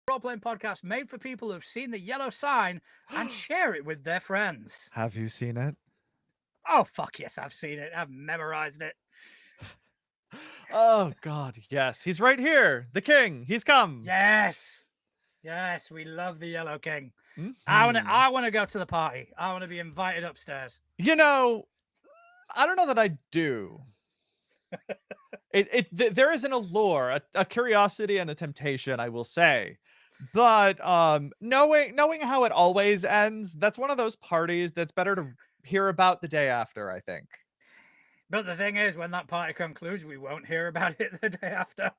role-playing podcast made for people who've seen the yellow sign and share it with their friends. Have you seen it? Oh, fuck yes, I've seen it. I've memorized it. Oh God, yes. He's right here. The king. He's come. Yes. Yes, we love the Yellow King. Hmm I wanna go to the party. I wanna be invited upstairs. You know, I don't know that I do. There is an allure, a curiosity, and a temptation, I will say. But knowing how it always ends, that's one of those parties that's better to hear about the day after, I think. But the thing is, when that party concludes, we won't hear about it the day after.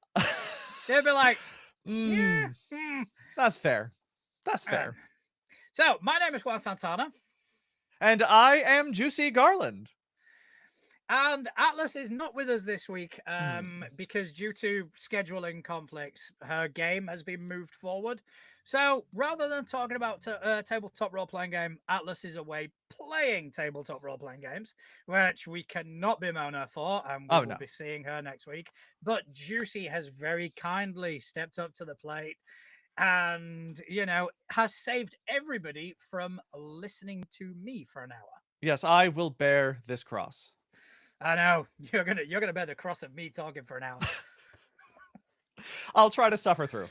They'll be like, yeah. mm, that's fair. That's Um, fair. so, my name is Juan Santana. And I am Juicy Garland. And Atlas is not with us this week Hmm. because, due to scheduling conflicts, her game has been moved forward. So, rather than talking about tabletop role playing game, Atlas is away playing tabletop role playing games, which we cannot bemoan her for, and we Oh will no. be seeing her next week. But Juicy has very kindly stepped up to the plate and, has saved everybody from listening to me for an hour. Yes, I will bear this cross. I know you're gonna bear the cross of me talking for an hour. I'll try to suffer through.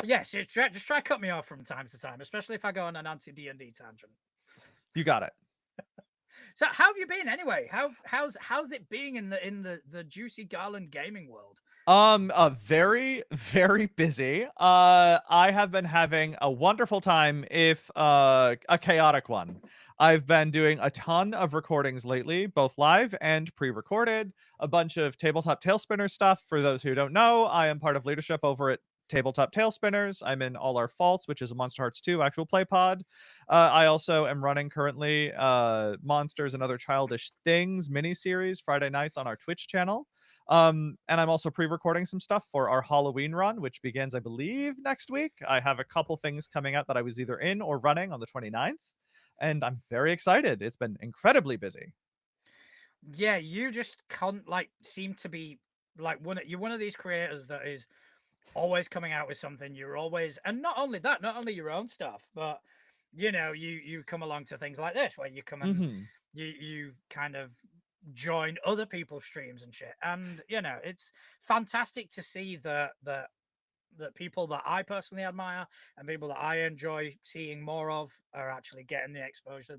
Yes, just try cut me off from time to time, especially if I go on an anti D&D tangent. You got it. So, how have you been anyway? How's it being in the Juicy Garland gaming world? Very, very busy. I have been having a wonderful time, if a chaotic one. I've been doing a ton of recordings lately, both live and pre-recorded. A bunch of tabletop tailspinner stuff. For those who don't know, I am part of leadership over at Tabletop Tailspinners. I'm in All Our Faults, which is a Monster Hearts 2 actual play pod. I also am running currently Monsters and Other Childish Things miniseries Friday nights on our Twitch channel. And I'm also pre-recording some stuff for our Halloween run, which begins, I believe, next week. I have a couple things coming out that I was either in or running on the 29th, and I'm very excited. It's been incredibly busy. Yeah, you just can't seem to be like you're one of these creators that is always coming out with something. You're always, and not only that, not only your own stuff, but you come along to things like this where you come and Hmm you kind of join other people's streams and shit. And it's fantastic to see that people that I personally admire and people that I enjoy seeing more of are actually getting the exposure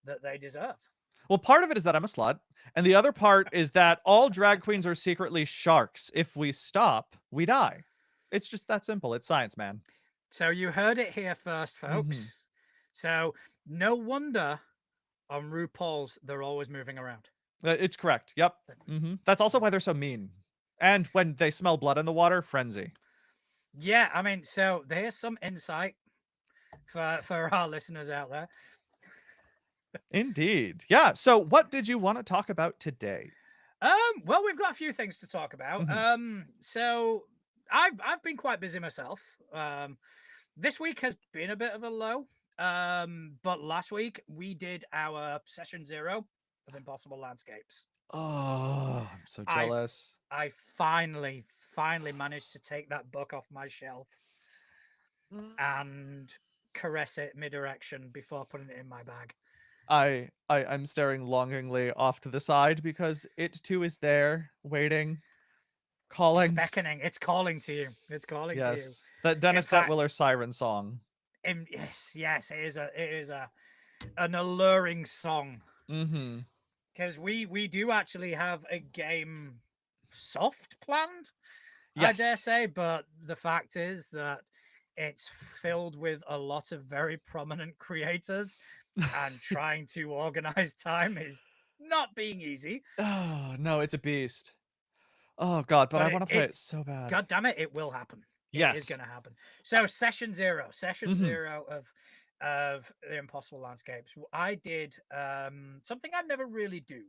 that they deserve. Well, part of it is that I'm a slut, and the other part is that all drag queens are secretly sharks. If we stop, we die. It's just that simple. It's science, man. So you heard it here first, Hmm folks. So no wonder on RuPaul's they're always moving around. It's correct. Yep. That's also why they're so mean. And when they smell blood in the water, frenzy. Yeah, I mean, so there's some insight for our listeners out there. Indeed. Yeah. So, what did you want to talk about today? Well, we've got a few things to talk about. Hmm So I've been quite busy myself. This week has been a bit of a low. But last week we did our session 0 of Impossible Landscapes. Oh, I'm so I jealous. I finally managed to take that book off my shelf and caress it mid-erection before putting it in my bag. I'm staring longingly off to the side because it too is there, waiting, It's calling. beckoning. It's calling to you. It's calling to you. Yes, that In Dennis fact, Detwiller siren song. yes, it is an alluring song Mm-hmm. because we do actually have a game soft planned, I dare Yes. say, but the fact is that it's filled with a lot of very prominent creators, and trying to organize time is not being easy. Oh no, it's a beast. Oh god, but But I it, want to play it it so bad. God damn it, it will happen. It is Yes. going to happen. So session Mm-hmm. zero of the Impossible Landscapes. I did something I'd never really do,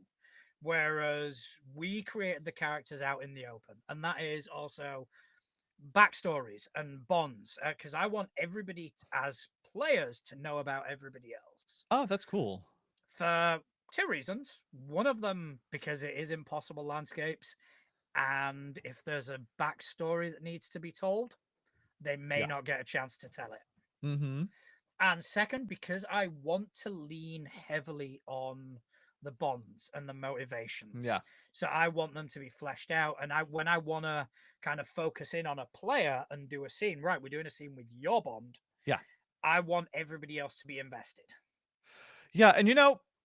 whereas we created the characters out in the open, and that is also backstories and bonds, because I want everybody as players to know about everybody else Oh, that's cool. for two reasons. One of them because it is Impossible Landscapes, and if there's a backstory that needs to be told, they may Yeah. not get a chance to tell it. Mhm. And second, because I want to lean heavily on the bonds and the Yeah. motivations. So I want them to be fleshed out. And when I want to kind of focus in on a player and do a scene, right, we're doing a scene with your bond, Yeah. I want everybody else to be invested. Yeah, and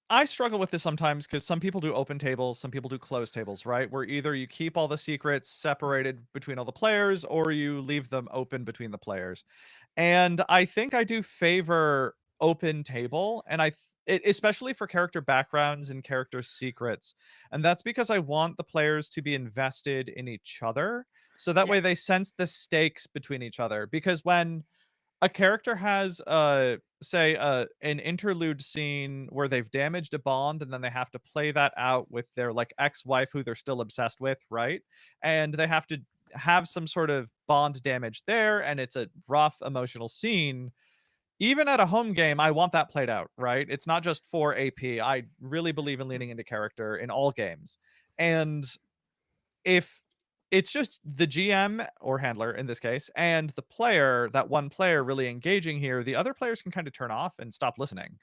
I struggle with this sometimes because some people do open tables, some people do closed tables, right? Where either you keep all the secrets Mm, separated between all the players or you leave them open between the players. And I think I do favor open table, and especially for character backgrounds and character secrets. And that's because I want the players to be invested in each other, so that yeah. way they sense the stakes between each other. Because when a character has say an interlude scene where they've damaged a bond and then they have to play that out with their like ex-wife who they're still obsessed with, right? And they have to have some sort of bond damage there and it's a rough emotional scene. Even at a home game, I want that played out, right? It's not just for AP. I really believe in Mm, leaning into character in all games. And if it's just the GM or handler in this case and the player, that one player really engaging here, the other players can kind of turn off and stop listening.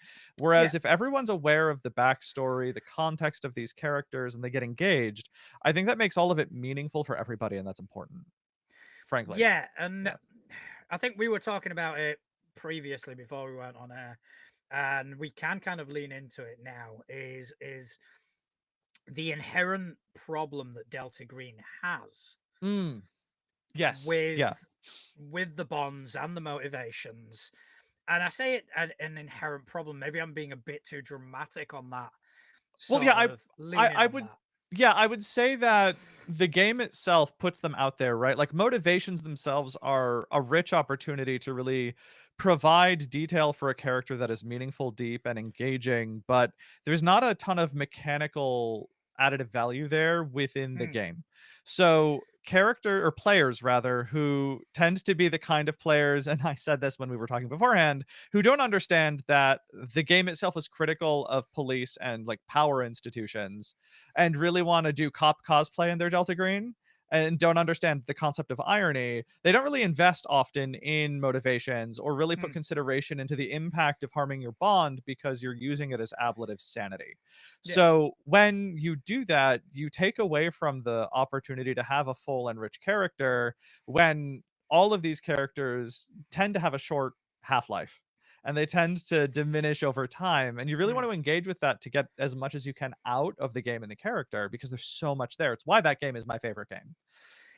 yeah. Whereas if everyone's aware of the backstory, the context of these characters, and they get engaged, I think that makes all of it meaningful for everybody, and that's important, frankly. Yeah. And Yeah. I think we were talking about it previously before we went on air. And we can kind of lean into it now is the inherent problem that Delta Green has Mm, yes. with Yeah. the bonds and the motivations. And I say it an inherent problem. Maybe I'm being a bit too dramatic on that, Well, yeah, sort of leaning I on would that. yeah, I would say that the game itself puts them out there, right? Like motivations themselves are a rich opportunity to really provide detail for a character that is meaningful, deep, and engaging, but there's not a ton of mechanical additive value there within the Mm, game. So, character or players rather who tend to be the kind of players, and I said this when we were talking beforehand, who don't understand that the game itself is critical of police and like power institutions and really want to do cop cosplay in their Delta Green and don't understand the concept of irony, they don't really invest often in motivations or really put mm, consideration into the impact of harming your bond because you're using it as ablative sanity. yeah. So when you do that, you take away from the opportunity to have a full and rich character when all of these characters tend to have a short half-life and they tend to diminish over time. And you really want Mm, to engage with that to get as much as you can out of the game and the character because there's so much there. It's why that game is my favorite game.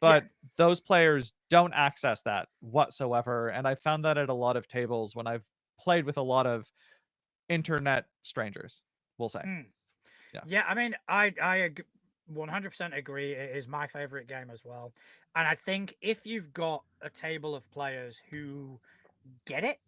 yeah. But those players don't access that whatsoever. And I found that at a lot of tables when I've played with a lot of internet strangers, we'll say. Mm. Yeah. Yeah, I mean, 100% agree. It is my favorite game as well. And I think if you've got a table of players who get it,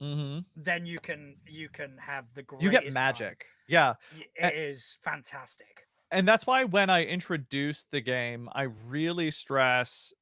Hmm. then you can have the You get greatest time. magic. Yeah. It is fantastic. And that's why when I introduce the game, I really stress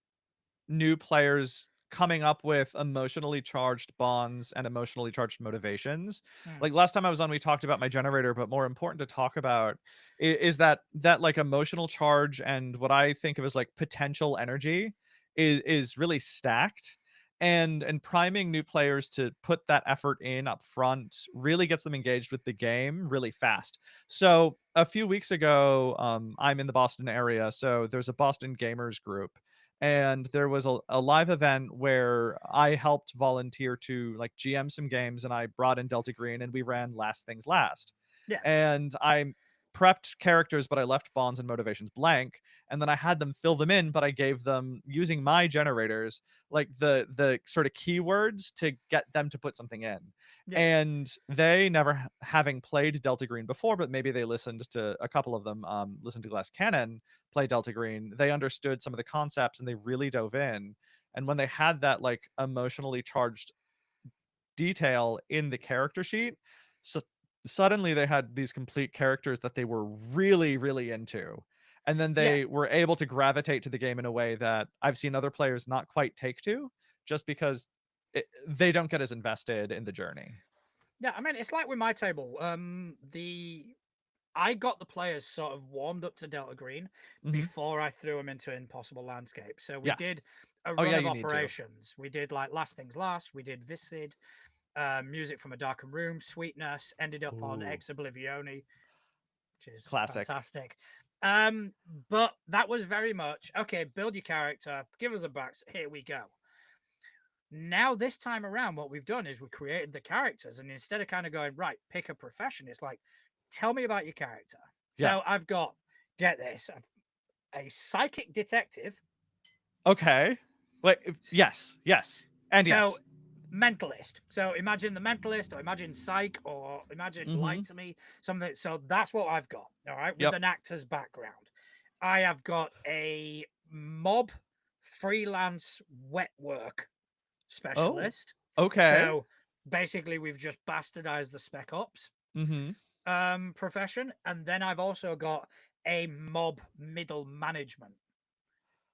new players coming up with emotionally charged bonds and emotionally charged motivations. Mm, Like last time I was on, we talked about my generator, but more important to talk about is that like emotional charge and what I think of as like potential energy is really stacked. And priming new players to put that effort in up front really gets them engaged with the game really fast. So a few weeks ago, I'm in the Boston area, so there's a Boston gamers group and there was a live event where I helped volunteer to like GM some games and I brought in Delta Green and we ran Last Things Last. yeah, And I prepped characters, but I left bonds and motivations blank. And then I had them fill them in, but I gave them using my generators, like the sort of keywords to get them to put something in. yeah, And they never having played Delta Green before, but maybe they listened to a couple of them, listened to Glass Cannon play Delta Green, they understood some of the concepts and they really dove in. And when they had that like emotionally charged detail in the character sheet, so suddenly they had these complete characters that they were really, really into. And then yeah. they were able to gravitate to the game in a way that I've seen other players not quite take to, just because they don't get as invested in the journey. Yeah, I mean, it's like with my table. The I got the players sort of warmed up to Delta Green Hmm. before I threw them into Impossible Landscape. So we Yeah. did a Oh run yeah, of you need to. operations. We did like Last Things Last, we did Viscid, Music from a Darkened Room, Sweetness, ended up on Ooh, Ex Oblivione, which is classic. fantastic. Um, but that was very much okay. Build your character, give us a back. Here we go. Now this time around, what we've done is we created the characters, and instead of kind of going right, pick a profession, it's like, tell me about your character. Yeah. So I've got, get this, a psychic detective. Okay. Wait. S- Yes. Yes. And So yes. mentalist. So imagine the mentalist, or imagine psych, or imagine lie Mm-hmm. to me, something. So that's what I've got. All right, with Yep. an actor's background. I have got a mob freelance wet work Oh. specialist. Okay. So basically, we've just bastardized the spec ops Mm-hmm. profession, and then I've also got a mob middle management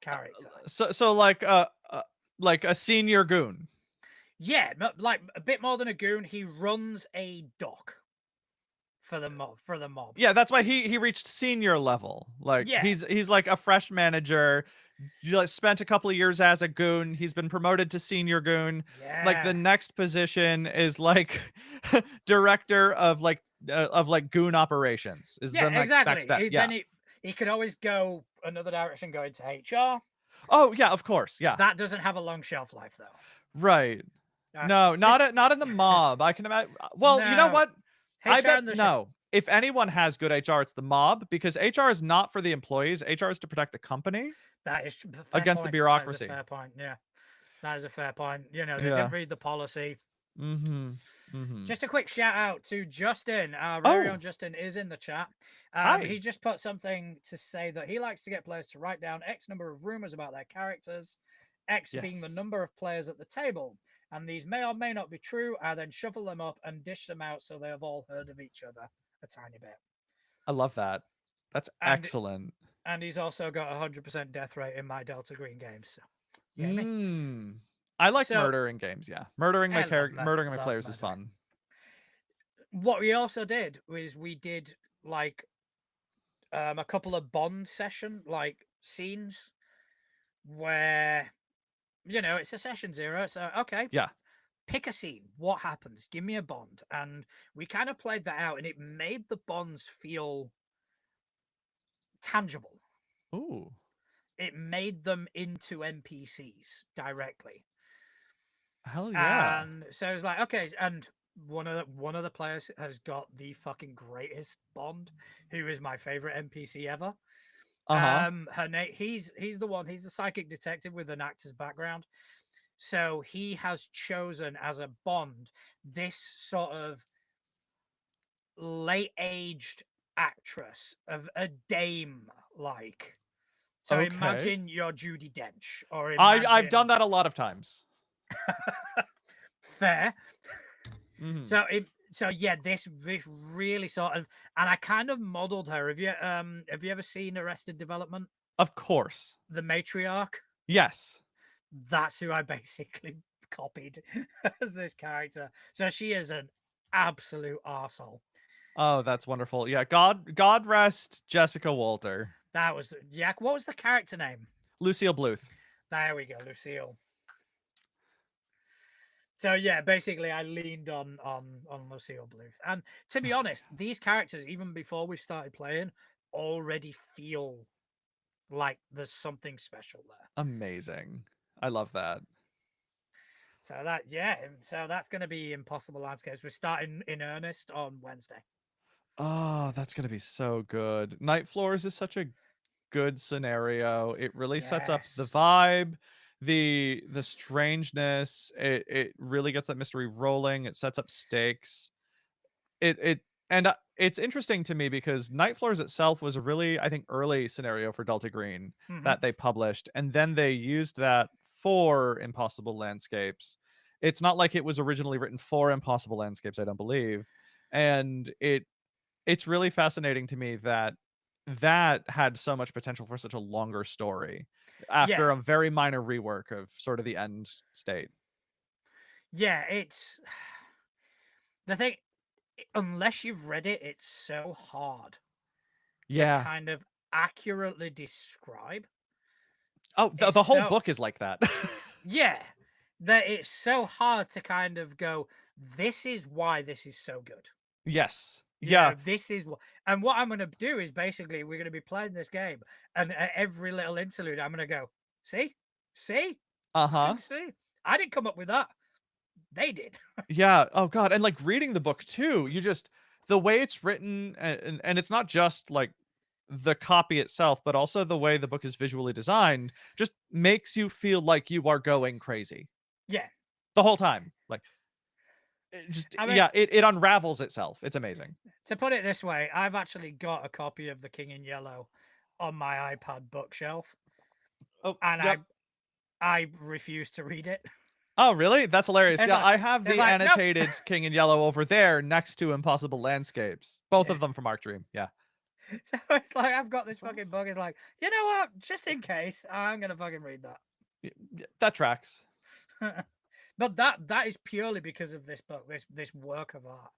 character. So like a senior goon. Yeah, like a bit more than a goon. He runs a dock for the mob. Yeah, that's why he reached senior level. Like Yeah, he's like a fresh manager. You like spent a couple of years as a goon. He's been promoted to senior goon. Like the yeah, next position is like director of like goon operations. Is the yeah. next Exactly. step. Yeah. Then he could always go another direction, go into HR. Oh yeah, of course. Yeah. That doesn't have a long shelf life though. Right. No, Just not in the mob. I can imagine. Well, you know no what? I HR bet in the shop. no. If anyone has good HR, it's the mob because HR is not for the employees. HR is to protect the company That is a fair against the point. That is a bureaucracy. fair point. Yeah, that is a fair point. You know, they Yeah. didn't read the policy. Mm-hmm. Mm-hmm. Just a quick shout out to Justin. Our very own Oh, Justin is in the chat. He hi. just put something to say that he likes to get players to write down X number of rumors about their characters, X being the Yes. number of players at the table. And these may or may not be true. I then shuffle them up and dish them out so they have all heard of each other a tiny bit. I love that. That's And excellent. and he's also got 100% death rate in my Delta Green games. So, yeah, me. Mm. I like So, murder in games, yeah. Murdering my I character murdering my love players is murder. fun. What we also did was we did like a couple of Bond session like scenes where it's a session zero. So okay, Yeah. pick a scene. What happens? Give me a Bond, and we kind of played that out, and it made the Bonds feel tangible. Ooh. It made them into NPCs directly, Hell yeah. and so it's like okay, and one of the players has got the fucking greatest Bond, who is my favorite NPC ever. Uh-huh. Her name. He's the one. He's the psychic detective with an actor's background. So he has chosen as a Bond this sort of late aged actress of a dame like. So Okay. imagine you're Judy Dench, or I've done imagine that a lot of times. fair. Mhm. So yeah, this really sort of, and I kind of modeled her. Have you ever seen Arrested Development? Of course. The matriarch. Yes. That's who I basically copied as this character. So she is an absolute arsehole. Oh, that's wonderful. Yeah, God rest Jessica Walter. That was Yak. What was the character name? Lucille Bluth. There we go, Lucille. So yeah, basically I leaned on Lucille Bluth. And to be honest, these characters, even before we started playing, already feel like there's something special there. Amazing. I love that. So that's gonna be Impossible Landscapes. We're starting in earnest on Wednesday. Oh, that's gonna be so good. Night Floors is such a good scenario. It really sets up the Yes. vibe, the strangeness. It really gets that mystery rolling. It sets up stakes. It and it's interesting to me because Night Floors itself was a really, I think, early scenario for Delta Green Hmm. that they published, and then they used that for Impossible Landscapes. It's not like it was originally written for Impossible Landscapes, I don't believe. And it's really fascinating to me that that had so much potential for such a longer story Yeah. after a very minor rework of sort of the end state. Yeah, it's the thing. Unless you've read it, it's so hard to Yeah. kind of accurately describe. Oh, It's the whole so book is like that. yeah, that it's so hard to kind of go, this is why this is so good. Yes. You Yeah. know, this is what, and what I'm going to do is basically we're going to be playing this game, and at every little interlude, I'm going to go, see, see, Uh-huh. see. I didn't come up with that. They did. Yeah. Oh god, and like reading the book too, you just the way it's written and it's not just like the copy itself, but also the way the book is visually designed just makes you feel like you are going crazy Yeah. the whole time. Like it just I mean, yeah, it unravels itself. It's amazing. to put it this way, I've actually got a copy of The King in Yellow on my iPad bookshelf, Oh, and yep. I refuse to read it. Oh, really? That's hilarious. It's Yeah, like I have it's the like nope. annotated King in Yellow over there next to Impossible Landscapes. Both Yeah. of them from Arc Dream. Yeah. So it's like I've got this fucking book. It's like, you know what? Just in case, I'm gonna fucking read That tracks. that. But that is purely because of this book, this work of art.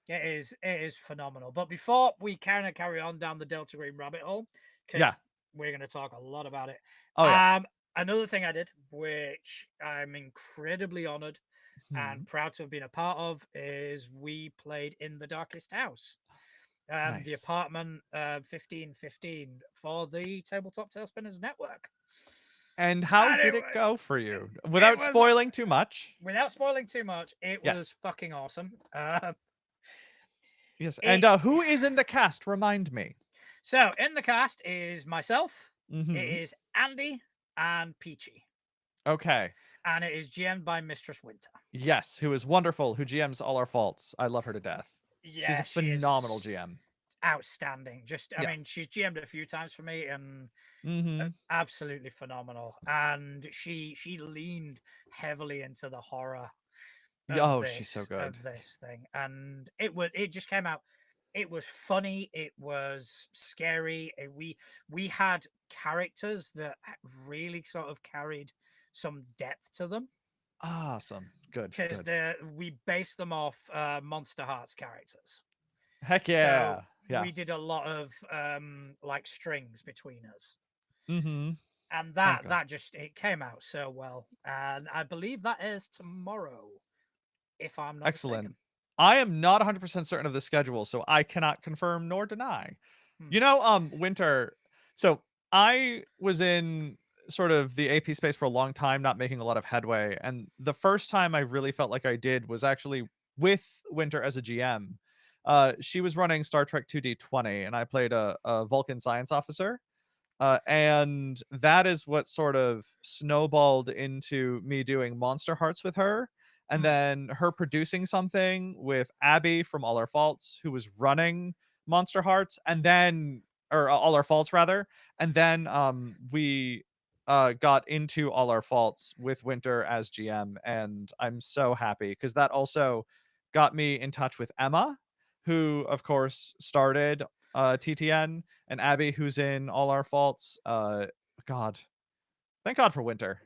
It is phenomenal. But before we kind of carry on down the Delta Green rabbit hole, Yeah. because we're going to talk a lot about it. Oh, yeah. Another thing I did, which I'm incredibly honored and Mhm. proud to have been a part of, is we played in the Darkest House, the Nice. apartment 1515 for the Tabletop Tailspinners Network. And how And did it go for you? it Without was spoiling too much. without spoiling too much, it was Yes. fucking awesome. Yes. And It who is in the cast? Remind me. So in the cast is myself, it Mhm. is Andy and Peachy, Okay. and it is GM'd by Mistress Winter. Yes, who is wonderful, who GMs all our faults. I love her to death. She's a Yeah, she phenomenal is GM. outstanding. Just, I Yeah. mean, she's GM'd a few times for me, and Mhm. absolutely phenomenal. And she leaned heavily into the horror Oh, she's so good. of this thing, and it just came out. It was funny. It was scary. We had characters that really sort of carried some depth to them Awesome. Good, because good. we based them off Monster Hearts characters. Heck So yeah. Yeah. we did a lot of like strings between us, Mhm. and Oh that god. that just it came out so well. And I believe that is tomorrow, if I'm not Excellent. mistaken. I am not 100% certain of the schedule, so I cannot confirm nor deny. Hmm. You know, Winter. So I was in sort of the AP space for a long time, not making a lot of headway. And the first time I really felt like I did was actually with Winter as a GM. She was running Star Trek 2D20, and I played a Vulcan science officer. And that is what sort of snowballed into me doing Monster Hearts with her. And Hmm. then her producing something with Abby from All Our Faults, who was running Monster Hearts, and then, or All Our Faults rather. And then we got into All Our Faults with Winter as GM. And I'm so happy because that also got me in touch with Emma, who, of course, started TTN, and Abby, who's in All Our Faults. God, thank God for Winter.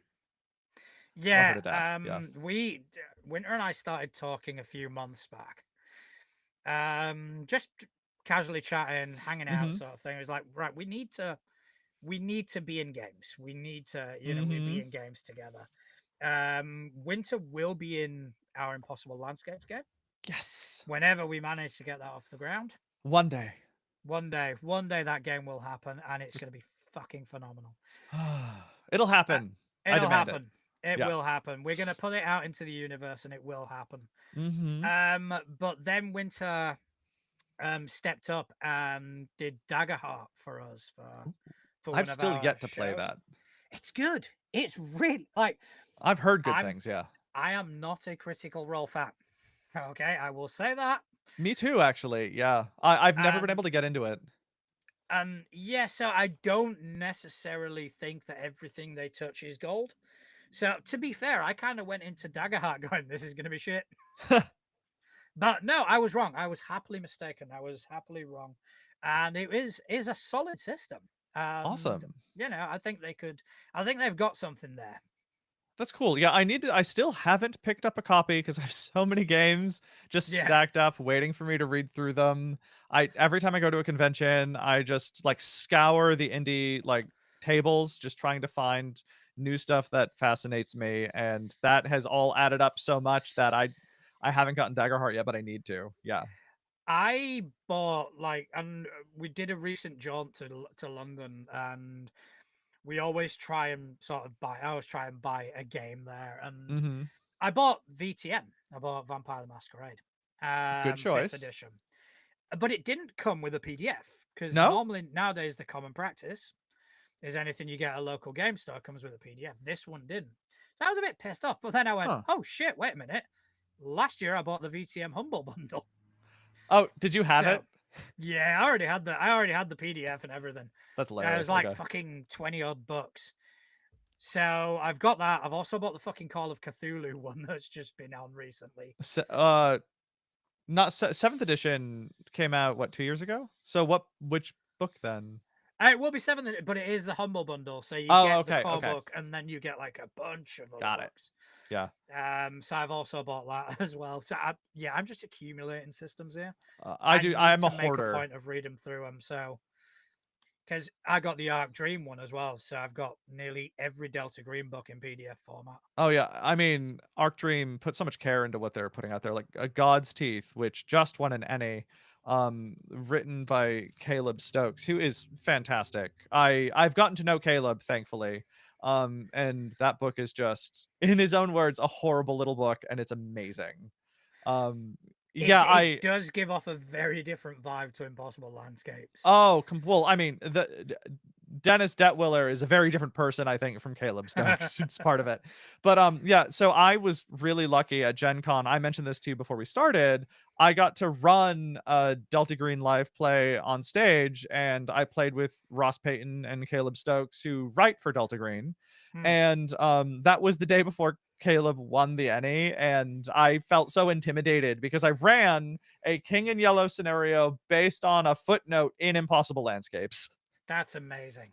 Love her Yeah, to death. Yeah. Winter and I started talking a few months back. Just casually chatting, hanging out, Mm-hmm. sort of thing. It was like, right, we need to be in games. We need to, we be Mm-hmm. in games together. Winter will be in our Impossible Landscapes game Yes. whenever we manage to get that off the ground. One day. One day that game will happen, and it's Just going to be fucking phenomenal. it'll Uh, happen. I it'll demand it. happen. It Yeah. will happen. We're going to put it out into the universe, and it will happen. Mm-hmm. But then Winter stepped up and did Daggerheart for us for I've one of still our yet to play shows. that. It's good. It's really like I've heard good I'm things. Yeah. I am not a Critical Role fan. Okay, I will say that. Me too, actually. Yeah. I've never been And able to get into it. yeah, so I don't necessarily think that everything they touch is gold. So to be fair, I kind of went into Daggerheart going, "This is going to be shit." But no, I was wrong. I was happily mistaken. I was happily wrong, and it is a solid system. And Awesome. I think they could. I think they've got something there. That's cool. Yeah, I still haven't picked up a copy because I have so many games just Yeah, stacked up waiting for me to read through them. I every time I go to a convention, I just like scour the indie like tables, just trying to find new stuff that fascinates me, and that has all added up so much that I haven't gotten Daggerheart yet, but I need to. Yeah. I bought like, and we did a recent jaunt to London, and we always try and sort of buy. I always try and buy a game there, and Mhm. I bought VTM. I bought Vampire the Masquerade, Good fifth choice. edition, but it didn't come with a PDF because No? normally nowadays the common practice is anything you get at a local game store comes with a PDF. This one didn't. So I was a bit pissed off, but then I went, Huh. "Oh shit! Wait a minute! Last year I bought the VTM Humble Bundle." Oh, did you have it? So yeah, I already had the PDF and everything. That's It was hilarious. like Okay. fucking 20 odd bucks. So I've got that. I've also bought the fucking Call of Cthulhu one that's just been on recently. Se not 7th edition came out, what, 2 years ago? So which book then? It will be seven, but it is the humble bundle, so you Oh, get the okay, core okay. book and then you get like a bunch of other Got it. books. Yeah. So I've also bought that as well. So yeah, I'm just accumulating systems here. I I do need I'm a to make a hoarder. point of reading through them. So because I got the Arc Dream one as well, so I've got nearly every Delta Green book in PDF format. Oh, yeah. I mean, Arc Dream put so much care into what they're putting out there, like, God's Teeth, which just won an ENnie, written by Caleb Stokes, who is fantastic. I've gotten to know Caleb, thankfully, and that book is just, in his own words, a horrible little book, and it's amazing. Um, It yeah, it I does give off a very different vibe to Impossible Landscapes. Oh, well, I mean, Dennis Detwiller is a very different person, I think, from Caleb Stokes. It's part of it. But yeah, so I was really lucky at Gen Con. I mentioned this to you before we started. I got to run a Delta Green live play on stage, and I played with Ross Payton and Caleb Stokes, who write for Delta Green. Hmm. And that was the day before Caleb won the ENnie, and I felt so intimidated because I ran a King in Yellow scenario based on a footnote in Impossible Landscapes. That's amazing.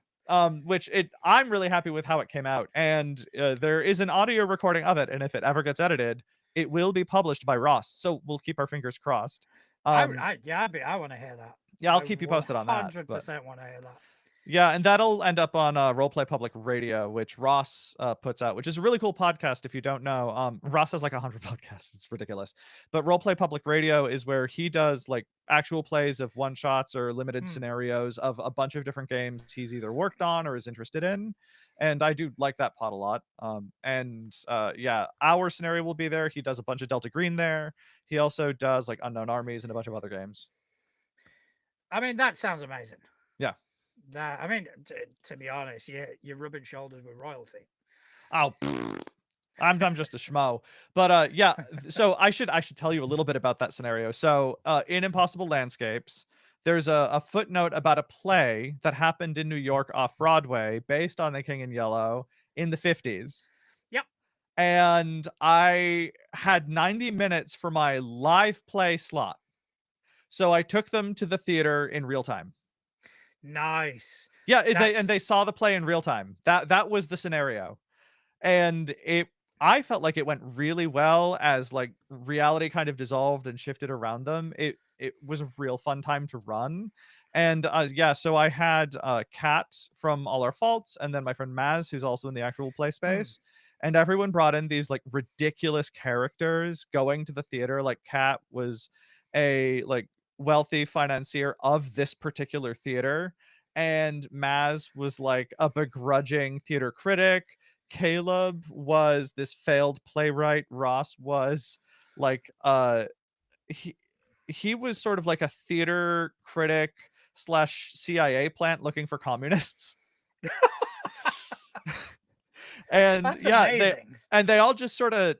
Which I'm really happy with how it came out, and there is an audio recording of it, and if it ever gets edited, it will be published by Ross. So we'll keep our fingers crossed. Um, I want to hear that. yeah, I'll I keep you one posted on that. hundred But percent want to hear that. yeah, and that'll end up on Roleplay Public Radio, which Ross puts out, which is a really cool podcast. If you don't know, Ross has like 100 podcasts. It's ridiculous. But Roleplay Public Radio is where he does like actual plays of one shots or limited Hmm. scenarios of a bunch of different games he's either worked on or is interested in. And I do like that pod a lot. Yeah, our scenario will be there. He does a bunch of Delta Green there. He also does like Unknown Armies and a bunch of other games. I mean, that sounds amazing. Yeah. That I mean, to be honest, you're rubbing shoulders with royalty. Oh, I'm just a schmo. But yeah, so I should tell you a little bit about that scenario. So in Impossible Landscapes, there's a footnote about a play that happened in New York off Broadway based on The King in Yellow in the 50s. Yep. And I had 90 minutes for my live play slot. So I took them to the theater in real time. Nice. Yeah, That's they saw the play in real time. That was the scenario. And I felt like it went really well as like reality kind of dissolved and shifted around them. It was a real fun time to run. And yeah, so I had Kat from All Our Faults, and then my friend Maz, who's also in the actual play hmm. space. And everyone brought in these like ridiculous characters going to the theater. Like Kat was a like wealthy financier of this particular theater, and Maz was like a begrudging theater critic. Caleb was this failed playwright. Ross was like he he was sort of like a theater critic slash CIA plant looking for communists. And That's yeah, amazing. they all just sort of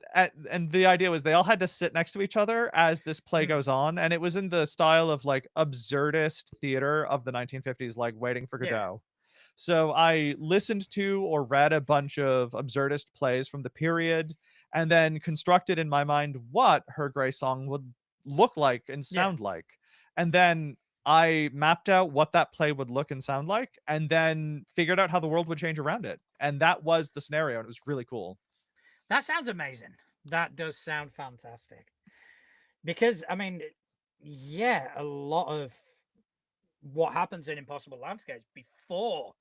and the idea was they all had to sit next to each other as this play Hmm. goes on, and it was in the style of like absurdist theater of the 1950s, like Waiting for Yeah. Godot. So I listened to or read a bunch of absurdist plays from the period, and then constructed in my mind what Her Grey Song would look like and Yeah. sound like. And then I mapped out what that play would look and sound like, and then figured out how the world would change around it. And that was the scenario, and it was really cool. That sounds amazing. That does sound fantastic. Because I mean, yeah, a lot of what happens in Impossible Landscapes before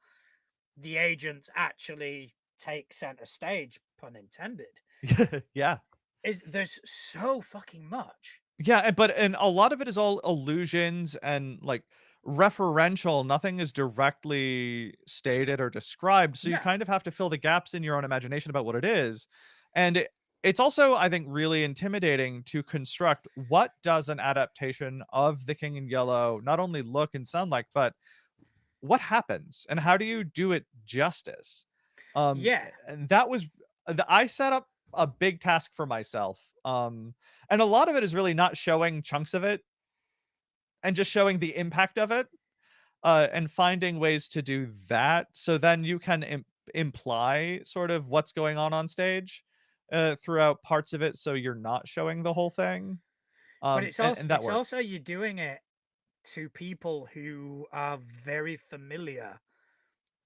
the agents actually take center stage, pun intended. Yeah. Is there's so fucking much. Yeah, and a lot of it is all illusions and, like, referential, nothing is directly stated or described, so you Yeah. kind of have to fill the gaps in your own imagination about what it is, and it's also, I think, really intimidating to construct what does an adaptation of The King in Yellow not only look and sound like, but what happens, and how do you do it justice? Yeah. And that was I set up a big task for myself, and a lot of it is really not showing chunks of it and just showing the impact of it, and finding ways to do that, so then you can imply sort of what's going on stage, throughout parts of it, so you're not showing the whole thing, But and that it's worked. also you doing it to people who are very familiar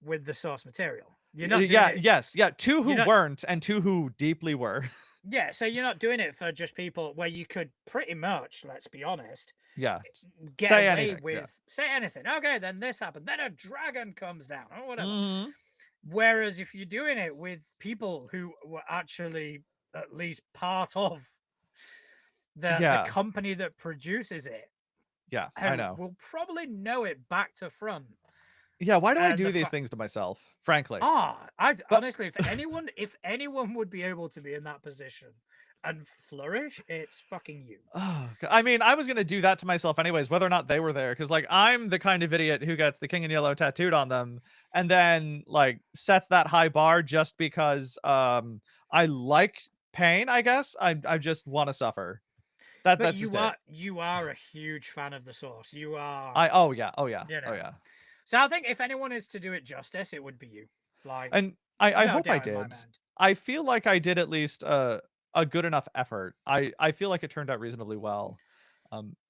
with the source material. You're not doing Yeah, it yes, yeah, 2 who you're not weren't and 2 who deeply were. yeah, so you're not doing it for just people where you could pretty much, let's be honest, Yeah. get Say away anything, yeah. with say anything. Okay, then this happened. Then a dragon comes down or whatever. Mhm. Whereas if you're doing it with people who were actually at least part of the Yeah. company that produces it, Yeah, I who know. will probably know it back to front. Yeah, why do I And do these things to myself? Frankly. I But honestly, if anyone would be able to be in that position and flourish, it's fucking you. oh, I mean, I was gonna do that to myself anyways, whether or not they were there, because like, I'm the kind of idiot who gets the King in Yellow tattooed on them, and then, like, sets that high bar just because, I like pain, I guess? I just wanna suffer. But That's just it. you are a huge fan of the source. You are, I oh, yeah, oh, yeah, you oh, know. yeah. So I think if anyone is to do it justice, it would be you. Like, And I no hope I doubt in my did. mind. I feel like I did at least a good enough effort. I feel like it turned out reasonably well.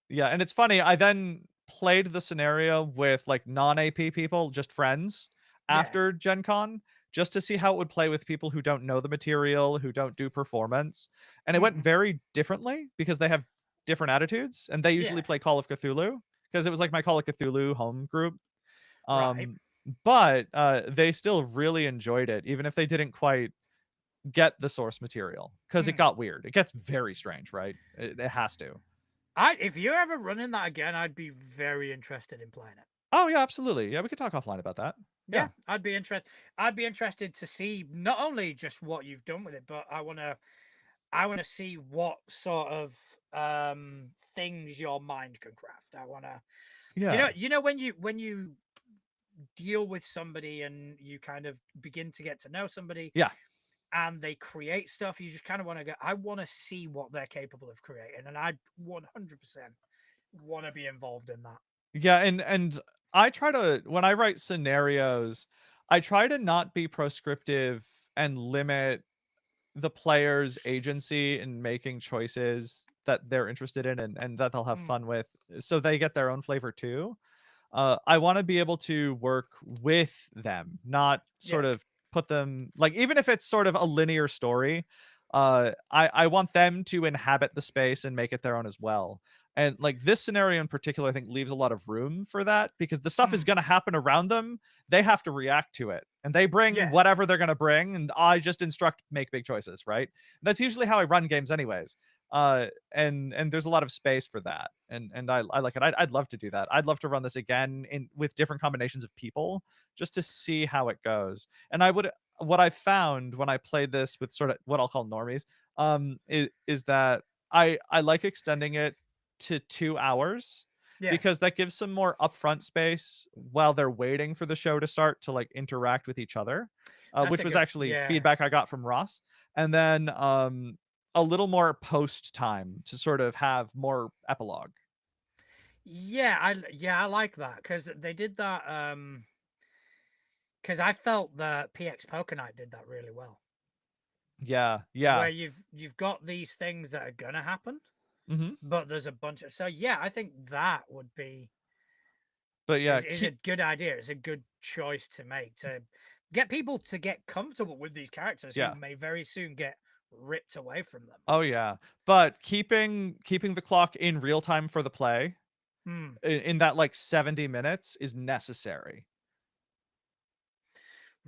Yeah, and it's funny, I then played the scenario with like non-AP people, just friends, Yeah. after Gen Con, just to see how it would play with people who don't know the material, who don't do performance. And it went Hmm. very differently because they have different attitudes and they usually Yeah. play Call of Cthulhu because it was like my Call of Cthulhu home group. Right. Um, but, they still really enjoyed it, even if they didn't quite get the source material, because it Mm. got weird. It gets very strange, right? It has to. I if you're ever running that again, I'd be very interested in playing it. Oh, yeah, absolutely. Yeah, we could talk offline about that. Yeah, Yeah. I'd be interested to see not only just what you've done with it, but I want to see what sort of things your mind can craft. I want to Yeah. when you deal with somebody and you kind of begin to get to know somebody Yeah. and they create stuff, you just kind of want to go, I want to see what they're capable of creating, and I 100% want to be involved in that. Yeah, and I try to when I write scenarios, I try to not be proscriptive and limit the player's agency in making choices that they're interested in and that they'll have Mm, fun with, so they get their own flavor too. I want to be able to work with them, not sort yeah. of put them like even if it's sort of a linear story, I want them to inhabit the space and make it their own as well. And like this scenario in particular, I think leaves a lot of room for that because the stuff is Mm, going to happen around them. They have to react to it, and they bring yeah. whatever they're going to bring, and I just instruct make big choices. Right? That's usually how I run games, anyways. And there's a lot of space for that, and I like it. I'd love to do that. I'd love to run this again in with different combinations of people just to see how it goes. And I would what I found when I played this with sort of what I'll call normies, is that I like extending it to 2 hours Yeah. because that gives some more upfront space while they're waiting for the show to start to like interact with each other, That's which a was good actually yeah. feedback I got from Ross. And then a little more post time to sort of have more epilogue. Yeah, I like that because they did that because I felt that PX Poker Night did that really well. Yeah, Where yeah. you've got these things that are gonna happen, Mhm. but there's a bunch of so yeah, I think that would be But yeah, is a good idea. It's a good choice to make to get people to get comfortable with these characters who yeah. may very soon get ripped away from them. Oh yeah. But keeping the clock in real time for the play Hmm. in that like 70 minutes is necessary.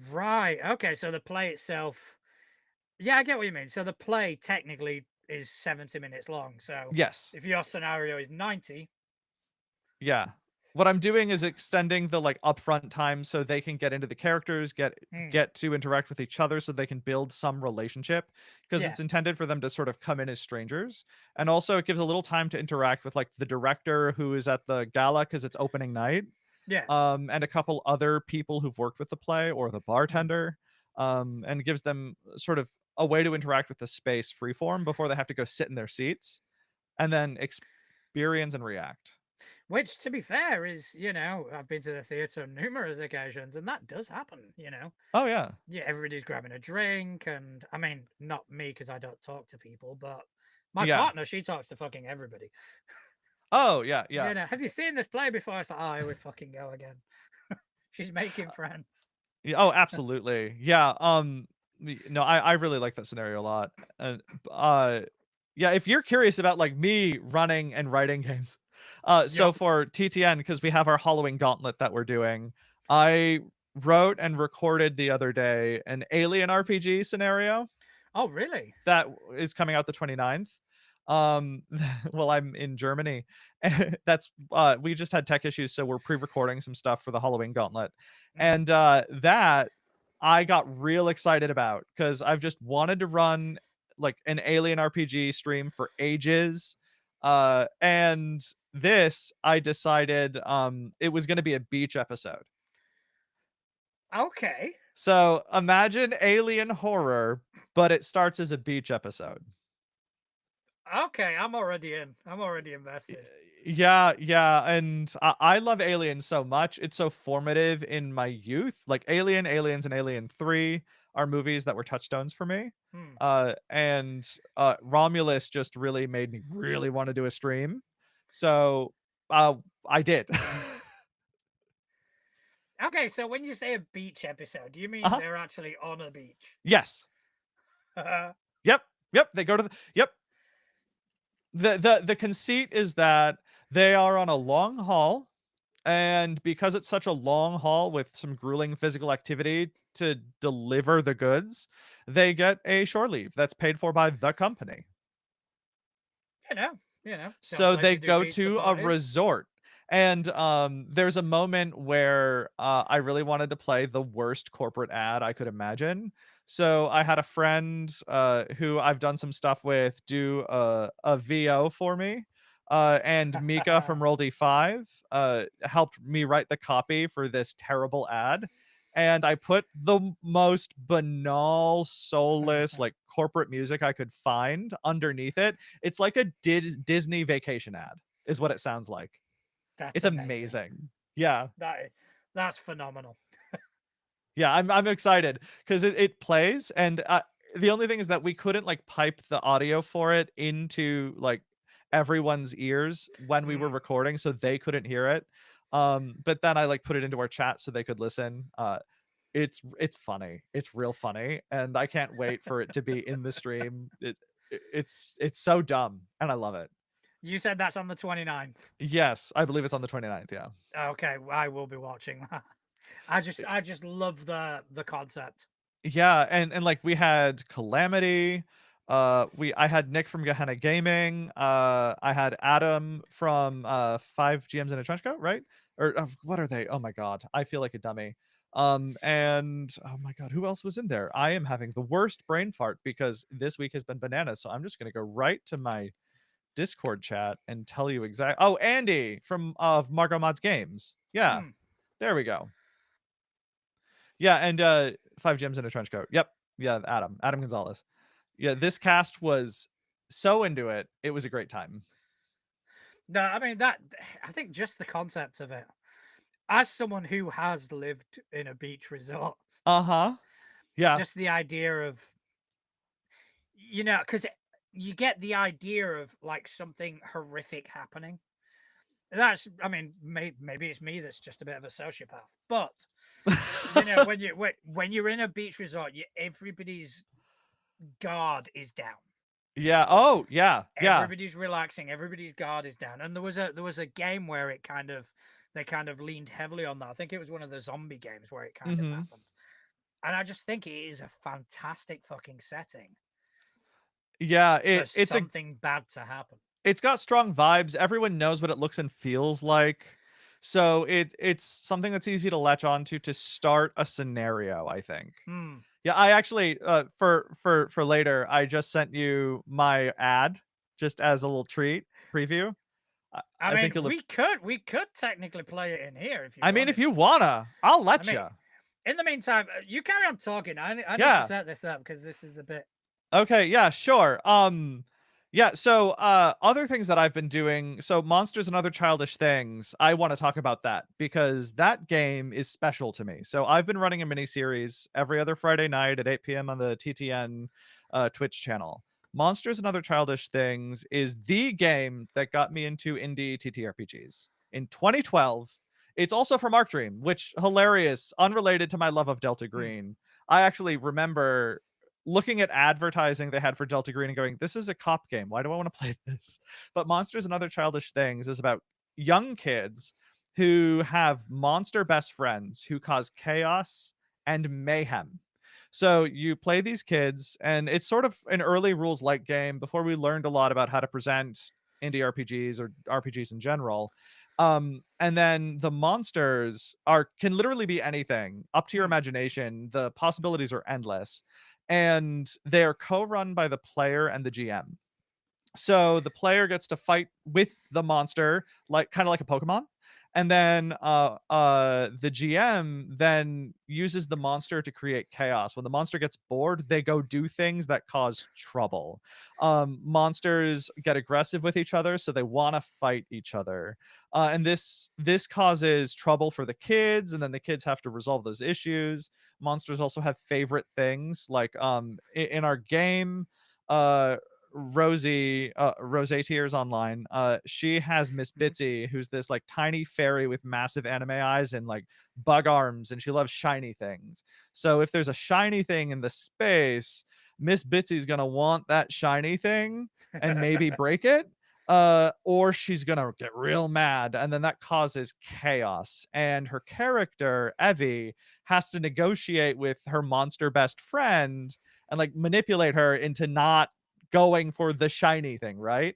Right. Okay. So the play itself. Yeah, I get what you mean. So the play technically is 70 minutes long. So Yes. if your scenario is 90, Yeah. What I'm doing is extending the, like, upfront time so they can get into the characters, hmm, get to interact with each other so they can build some relationship, because yeah, it's intended for them to sort of come in as strangers, and also it gives a little time to interact with, like, the director who is at the gala because it's opening night, yeah, and a couple other people who've worked with the play or the hmm. bartender, and gives them sort of a way to interact with the space freeform before they have to go sit in their seats, and then experience and react. Which, to be fair, is, I've been to the theatre on numerous occasions, and that does happen. Oh, yeah. Yeah, everybody's grabbing a drink, and I mean, not me because I don't talk to people, but my Yeah. partner, she talks to fucking everybody. Oh, yeah, yeah. Have you seen this play before? It's like, oh, here we fucking go again. She's making friends. Yeah, oh, absolutely. Yeah, no, I really like that scenario a lot, and, yeah, if you're curious about, like, me running and writing games, so Yup. for TTN, because we have our Halloween Gauntlet that we're doing, I wrote and recorded the other day an Alien RPG scenario Oh, really? that is coming out the 29th. Um, well, I'm in Germany. That's we just had tech issues, so we're pre-recording some stuff for the Halloween Gauntlet. Mm. And that I got real excited about because I've just wanted to run like an Alien RPG stream for ages. And this I decided it was gonna be a beach episode. Okay. So imagine alien horror, but it starts as a beach episode. Okay, I'm already in. I'm already Y invested. Yeah, yeah, and I love Alien so much. It's so formative in my youth. Like Alien, Aliens, and Alien 3 are movies that were touchstones for me. Hmm. And Romulus just really made me really wanna do a stream. So, uh, I did. Okay, so when you say a beach episode, do you mean Uh-huh. they're actually on a beach? Yes. Yep, yep, they go to the yep. The conceit is that they are on a long haul. And because it's such a long haul with some grueling physical activity to deliver the goods, they get a shore leave that's paid for by the company. Don't So they places do go pizza to a parties? resort. And there's a moment where I really wanted to play the worst corporate ad I could imagine. So I had a friend who I've done some stuff with do a VO for me. And Mika from Roll D5 helped me write the copy for this terrible ad. And I put the most banal, soulless, like corporate music I could find underneath it. It's like a Disney vacation ad is what it sounds like. That's It's amazing. amazing. Yeah. That's phenomenal. Yeah, I'm excited 'cause it plays and, the only thing is that we couldn't, like, pipe the audio for it into, like, everyone's ears when we were Mm. recording, so they couldn't hear it. But then I, like, put it into our chat so they could listen. It's funny. It's real funny, and I can't wait for it to be in the stream. It's so dumb, and I love it. You said that's on the 29th. Yes, I believe it's on the 29th, yeah. Okay, I will be watching that. I just love the concept. Yeah, and, like, we had Calamity, I had Nick from Gehenna Gaming, I had Adam from, 5 GMs in a Trench Coat, right? Or, what are they? Oh my god, I feel like a dummy. And, oh my god, who else was in there? I am having the worst brain fart because this week has been bananas, so I'm just gonna go right to my Discord chat and tell you exact oh, Andy from, Margot Mods Games. Yeah, Hmm. there we go. Yeah, and, 5 gems in a trench coat. Yep. Yeah, Adam Gonzalez. Yeah, this cast was so into it. It was a great time. No, I mean that. I think just the concept of it, as someone who has lived in a beach resort, Uh-huh. Yeah. just the idea of, because you get the idea of like something horrific happening. That's, I mean, maybe it's me that's just a bit of a sociopath, but when you're in a beach resort, everybody's guard is down. Yeah. Oh, yeah. Yeah. Everybody's relaxing. Everybody's guard is down. And there was a game where they kind of leaned heavily on that. I think it was one of the zombie games where it kind of Mhm. happened. And I just think it is a fantastic fucking setting Yeah, for it's a something bad to happen. it's got strong vibes. Everyone knows what it looks and feels like. So it's something that's easy to latch onto to start a scenario, I think. Hmm. Yeah, I actually for later, I just sent you my ad just as a little treat preview. I, I I think mean, you'll we could technically play it in here if you I mean if wanted you to. wanna, I'll I let mean, you. in the meantime, you carry on talking. I need to Yeah. set this up because this is a bit. Okay, yeah, sure. Yeah, so other things that I've been doing, so Monsters and Other Childish Things, I want to talk about that because that game is special to me. So I've been running a mini series every other Friday night at 8 p.m. on the TTN Twitch channel. Monsters and Other Childish Things is the game that got me into indie TTRPGs. In 2012, it's also from Arc Dream, which hilarious, unrelated to my love of Delta Hmm. Green. I actually remember looking at advertising they had for Delta Green and going, "This is a cop game. Why do I want to play this?" But Monsters and Other Childish Things is about young kids who have monster best friends who cause chaos and mayhem. So you play these kids, and it's sort of an early rules light game before we learned a lot about how to present indie RPGs or RPGs in general. And then the monsters are can literally be anything up to your Hmm. imagination. The possibilities are endless, and they're co-run by the player and the GM. So the player gets to fight with the monster, like kind of like a Pokemon. And then the GM then uses the monster to create chaos. When the monster gets bored, they go do things that cause trouble. Monsters get aggressive with each other, so they want to fight each other. And this causes trouble for the kids, and then the kids have to resolve those issues. Monsters also have favorite things, like in our game, uh Rose Tears online. She has Miss Hmm. Bitsy, who's this like tiny fairy with massive anime eyes and like bug arms, and she loves shiny things. So if there's a shiny thing in the space, Miss Bitsy's gonna want that shiny thing and maybe break it. Or she's gonna get real mad, and then that causes chaos. And her character, Evie, has to negotiate with her monster best friend and like manipulate her into not going for the shiny thing, right?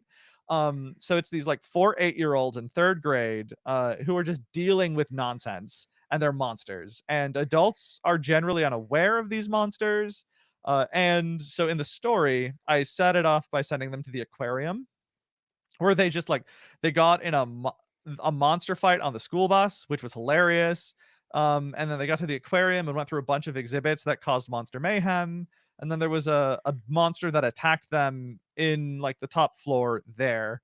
So it's these like 4 8-year-olds in third grade who are just dealing with nonsense and they're monsters. And adults are generally unaware of these monsters. And so in the story, I set it off by sending them to the aquarium where they just like they got in a monster fight on the school bus, which was hilarious. And then they got to the aquarium and went through a bunch of exhibits that caused monster mayhem. And then there was a monster that attacked them in like the top floor there.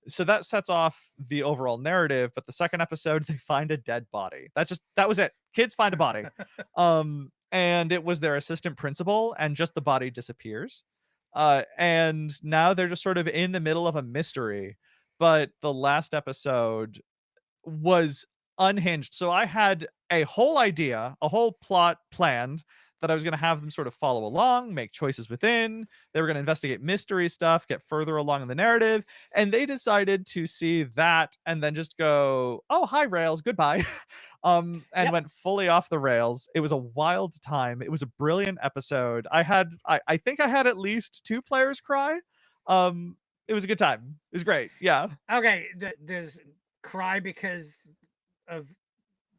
So that sets off the overall narrative. But the second episode, they find a dead body. That was it. Kids find a body. And it was their assistant principal, and just the body disappears. And now they're just sort of in the middle of a mystery. But the last episode was unhinged. So I had a whole idea, a whole plot planned that I was going to have them sort of follow along, make choices within. They were going to investigate mystery stuff, get further along in the narrative. And they decided to see that and then just go, "Oh, hi, Rails. Goodbye." And Yep. went fully off the rails. It was a wild time. It was a brilliant episode. I think I had at least 2 players cry. Um, it was a good time. It was great. Yeah. Okay. There's cry because of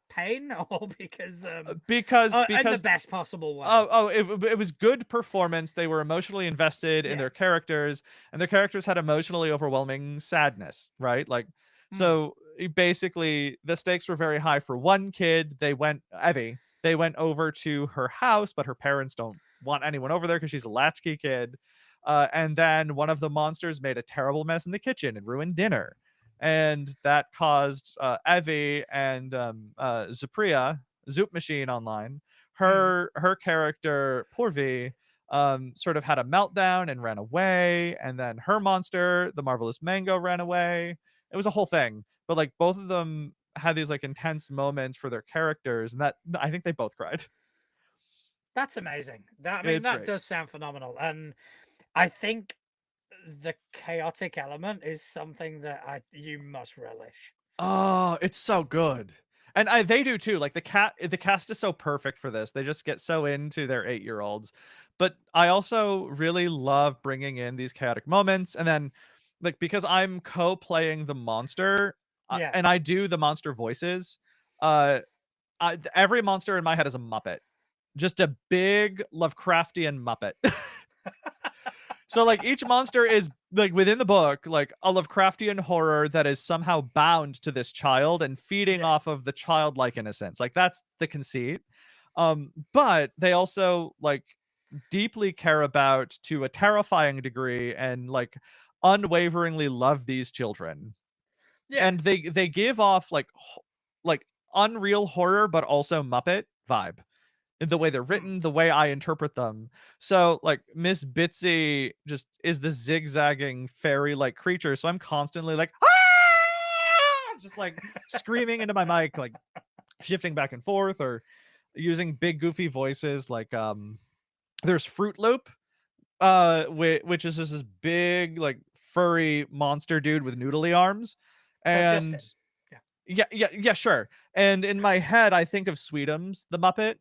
pain or because Because in the because best possible Oh, way. oh, it was good performance. They were emotionally invested in Yeah. their characters, and their characters had emotionally overwhelming sadness, right? Like, Hmm. so basically, the stakes were very high for one kid. Evie, they went over to her house, but her parents don't want anyone over there because she's a latchkey kid. And then one of the monsters made a terrible mess in the kitchen and ruined dinner. And that caused Evie and Zoop Machine online, Hmm. her character Purvi sort of had a meltdown and ran away, and then her monster, the Marvelous Mango, ran away. It was a whole thing, but like both of them had these like intense moments for their characters, and that I think they both cried. That's amazing. That I mean, It's that great. does sound phenomenal, and I think the chaotic element is something that I you must relish. Oh, it's so good. And they do too. Like the cast is so perfect for this. They just get so into their 8-year-olds. But I also really love bringing in these chaotic moments, and then like because I'm co-playing the monster, Yeah. and I do the monster voices. Uh, every monster in my head is a Muppet, just a big Lovecraftian Muppet. So like each monster is like within the book, like a Lovecraftian horror that is somehow bound to this child and feeding Yeah. off of the childlike innocence. Like that's the conceit. But they also like deeply care about to a terrifying degree and like unwaveringly love these children. Yeah. And they give off like like unreal horror but also Muppet vibe in the way they're Hmm. written, the way I interpret them. So, like, Miss Bitsy just is the zigzagging fairy-like creature, so I'm constantly like, "Ah!" Just, like, screaming into my mic, like, shifting back and forth or using big goofy voices like, there's Fruit Loop, which is just this big, like, furry monster dude with noodly arms, So and Justin. Yeah. yeah, sure, and in my head, I think of Sweetums, the Muppet.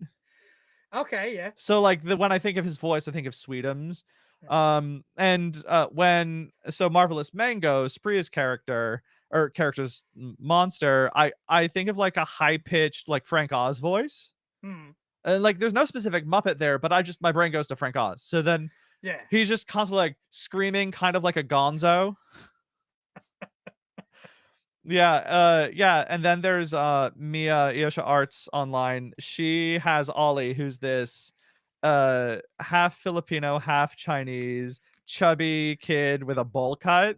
Okay. Yeah. So, like, when I think of his voice, I think of Sweetums. Yeah. And, when so Marvelous Mango, Spree's character or character's monster, I think of, like, a high-pitched, like, Frank Oz voice. Hmm. And, like, there's no specific Muppet there, but I just my brain goes to Frank Oz. So then Yeah. he's just constantly, like, screaming kind of like a gonzo. Yeah, and then there's, Mia Eosha Arts online. She has Ollie, who's this, half Filipino, half Chinese, chubby kid with a bowl cut,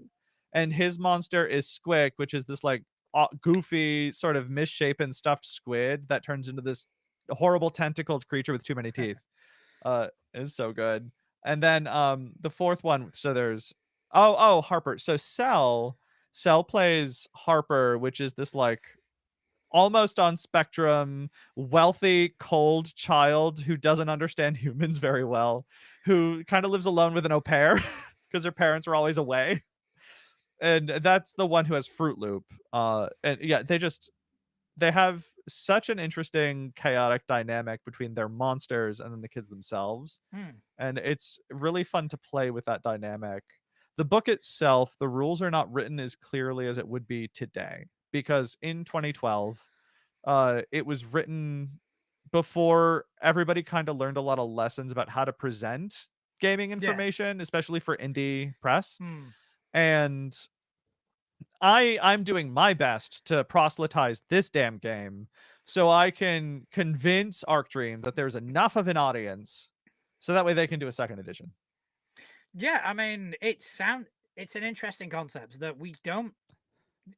and his monster is Squick, which is this, like, goofy, sort of misshapen stuffed squid that turns into this horrible tentacled creature with too many teeth. It's so good. And then the fourth one, so there's Harper. So Cell plays Harper, which is this like almost on spectrum, wealthy, cold child who doesn't understand humans very well, who kind of lives alone with an au pair because her parents are always away. And that's the one who has Fruit Loop. And yeah, they have such an interesting chaotic dynamic between their monsters and then the kids themselves, Hmm. and it's really fun to play with that dynamic. The book itself, the rules are not written as clearly as it would be today because in 2012, it was written before everybody kind of learned a lot of lessons about how to present gaming Yeah. information, especially for indie press. Hmm. And I'm doing my best to proselytize this damn game so I can convince Arc Dream that there's enough of an audience so that way they can do a second edition. Yeah. I mean, it's an interesting concept that we don't.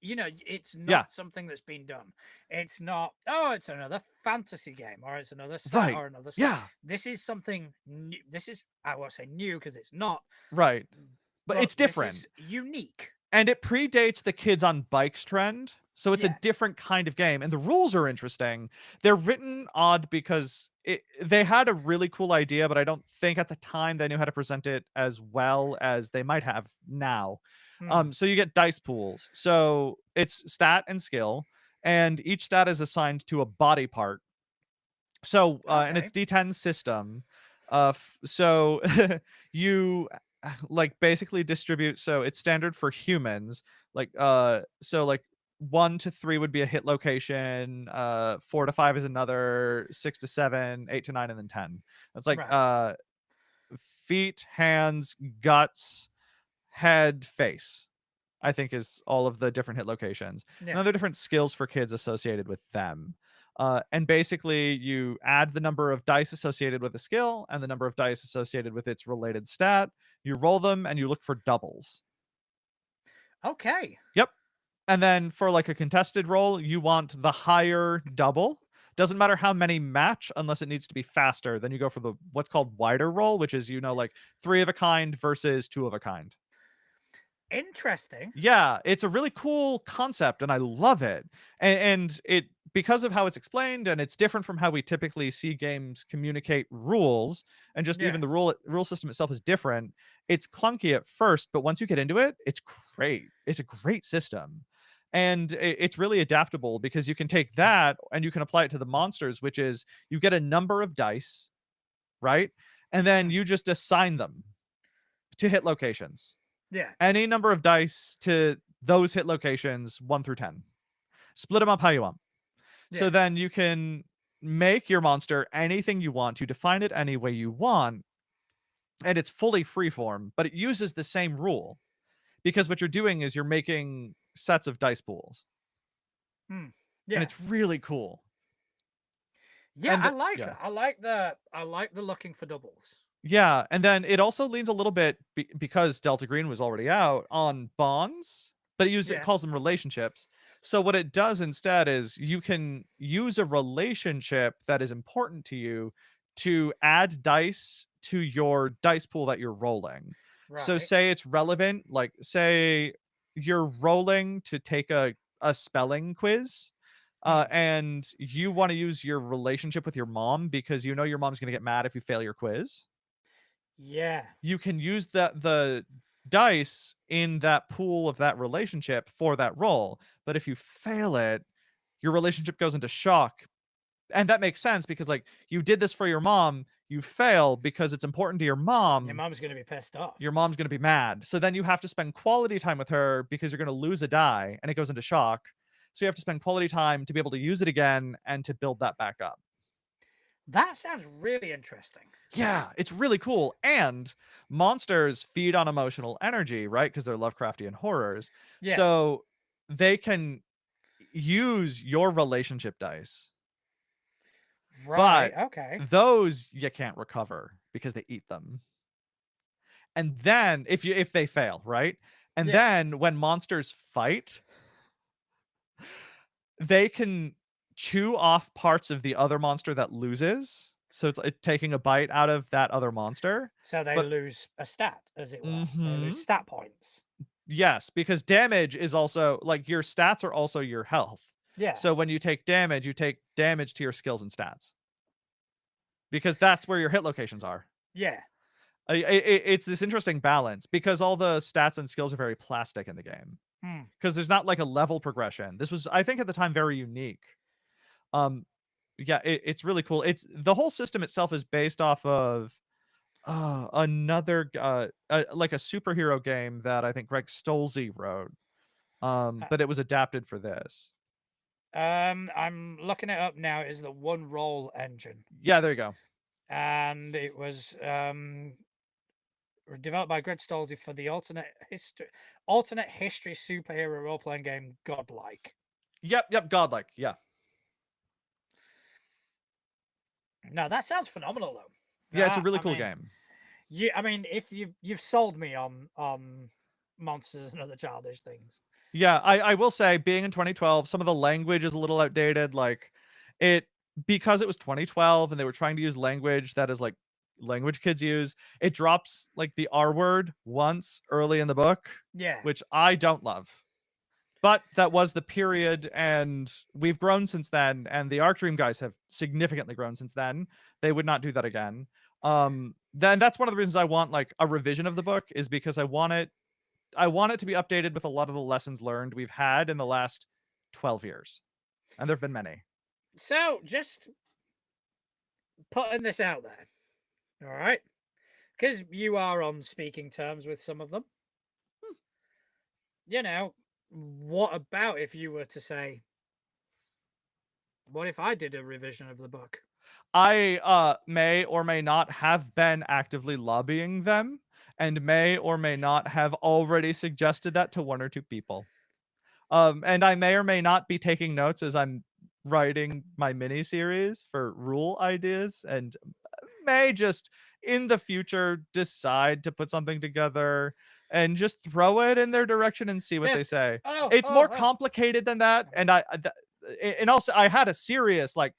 It's Yeah, not something that's been done. It's not. Oh, it's another fantasy game, or it's another set, right. or another set. Yeah, This is something new. This is I won't say new because it's not, right. But but it's this different. is unique. And it predates the kids on bikes trend, so it's a Yeah. different kind of game, and the rules are interesting. They're written odd because they had a really cool idea, but I don't think at the time they knew how to present it as well as they might have now. Hmm. So you get dice pools. So it's stat and skill, and each stat is assigned to a body part. So, and Okay. it's D10 system. So you like basically distribute. So it's standard for humans. Like, so like 1 to 3 would be a hit location. 4 to 5 is another. 6 to 7, 8 to 9, and then 10. It's like Right. feet, hands, guts, head, face. I think is all of the different hit locations. And Yeah. then there are different skills for kids associated with them. And basically, you add the number of dice associated with a skill and the number of dice associated with its related stat. You roll them and you look for doubles. Okay. Yep. And then for like a contested roll, you want the higher double. Doesn't matter how many match unless it needs to be faster. Then you go for the what's called wider roll, which is, like 3 of a kind versus 2 of a kind. Interesting. Yeah, it's a really cool concept and I love it. And it because of how it's explained and it's different from how we typically see games communicate rules and just Yeah. even the rule system itself is different. It's clunky at first, but once you get into it, it's great. It's a great system. And it's really adaptable because you can take that and you can apply it to the monsters, which is you get a number of dice, right? And then Mm. you just assign them to hit locations. Yeah. Any number of dice to those hit locations, 1 through 10. Split them up how you want. So Yeah. then you can make your monster anything you want to, define it any way you want, and it's fully freeform, but it uses the same rule because what you're doing is you're making sets of dice pools, Mm. and Yeah. it's really cool. Yeah, And I like yeah. that. I like the looking for doubles. Yeah, and then it also leans a little bit because Delta Green was already out on bonds, but it Yeah. calls them relationships. So what it does instead is you can use a relationship that is important to you to add dice to your dice pool that you're rolling. So Right. say it's relevant, like say you're rolling to take a spelling quiz, Mm. and you want to use your relationship with your mom because you know your mom's going to get mad if you fail your quiz. Yeah. You can use the dice in that pool of that relationship for that roll. But if you fail it, your relationship goes into shock. And that makes sense because like you did this for your mom, you fail because it's important to your Your mom. mom's gonna be pissed off. Your mom's going to be mad. So then you have to spend quality time with her because you're going to lose a die and it goes into shock. So you have to spend quality time to be able to use it again and to build that back up. That sounds really interesting. Yeah, it's really cool. And monsters feed on emotional energy, right? Because they're Lovecraftian horrors. Yeah. So they can use your relationship dice, Right. but Okay. those you can't recover because they eat them. And then if they fail, right? And Yeah. then when monsters fight, they can chew off parts of the other monster that loses. So it's like taking a bite out of that other monster. So they But lose a stat, as it were. They lose mhm. stat points. Yes, because damage is also like your stats are also your health. Yeah. So when you take damage to your skills and stats because that's where your hit locations are. Yeah. It's this interesting balance because all the stats and skills are very plastic in the game Hmm. because there's not like a level progression. This was, I think, at the time very unique. Um, yeah, it's really cool. It's the whole system itself is based off of another like a superhero game that I think Greg Stolze wrote. Uh, But it was adapted for this. I'm looking it up now. It is the One Roll engine, Yeah, there you go. and it was developed by Greg Stolze for the alternate history superhero role playing game Godlike. Yep, godlike. Yeah. No, that sounds phenomenal though. Yeah, it's a That really I cool mean, game. I mean, if you've sold me on monsters and other childish things. Yeah, I will say being in 2012, some of the language is a little outdated. Like it because it was 2012 and they were trying to use language that is like language kids use, it drops like the R word once early in the book, Yeah. which I don't love. But that was the period, and we've grown since then, and the Arc Dream guys have significantly grown since then. They would not do that again. Then that's one of the reasons I want like a revision of the book is because I want it to be updated with a lot of the lessons learned we've had in the last 12 years. And there've been many. So just putting this out there, all right? Because you are on speaking terms with some of them. You know, what about if you were to say, what if I did a revision of the book? I may or may not have been actively lobbying them and may or may not have already suggested that to one or two people. And I may or may not be taking notes as I'm writing my mini series for rule ideas and may just in the future decide to put something together and just throw it in their direction and see what they Just, say. oh, It's oh, more oh. complicated than that. And and also I had a serious like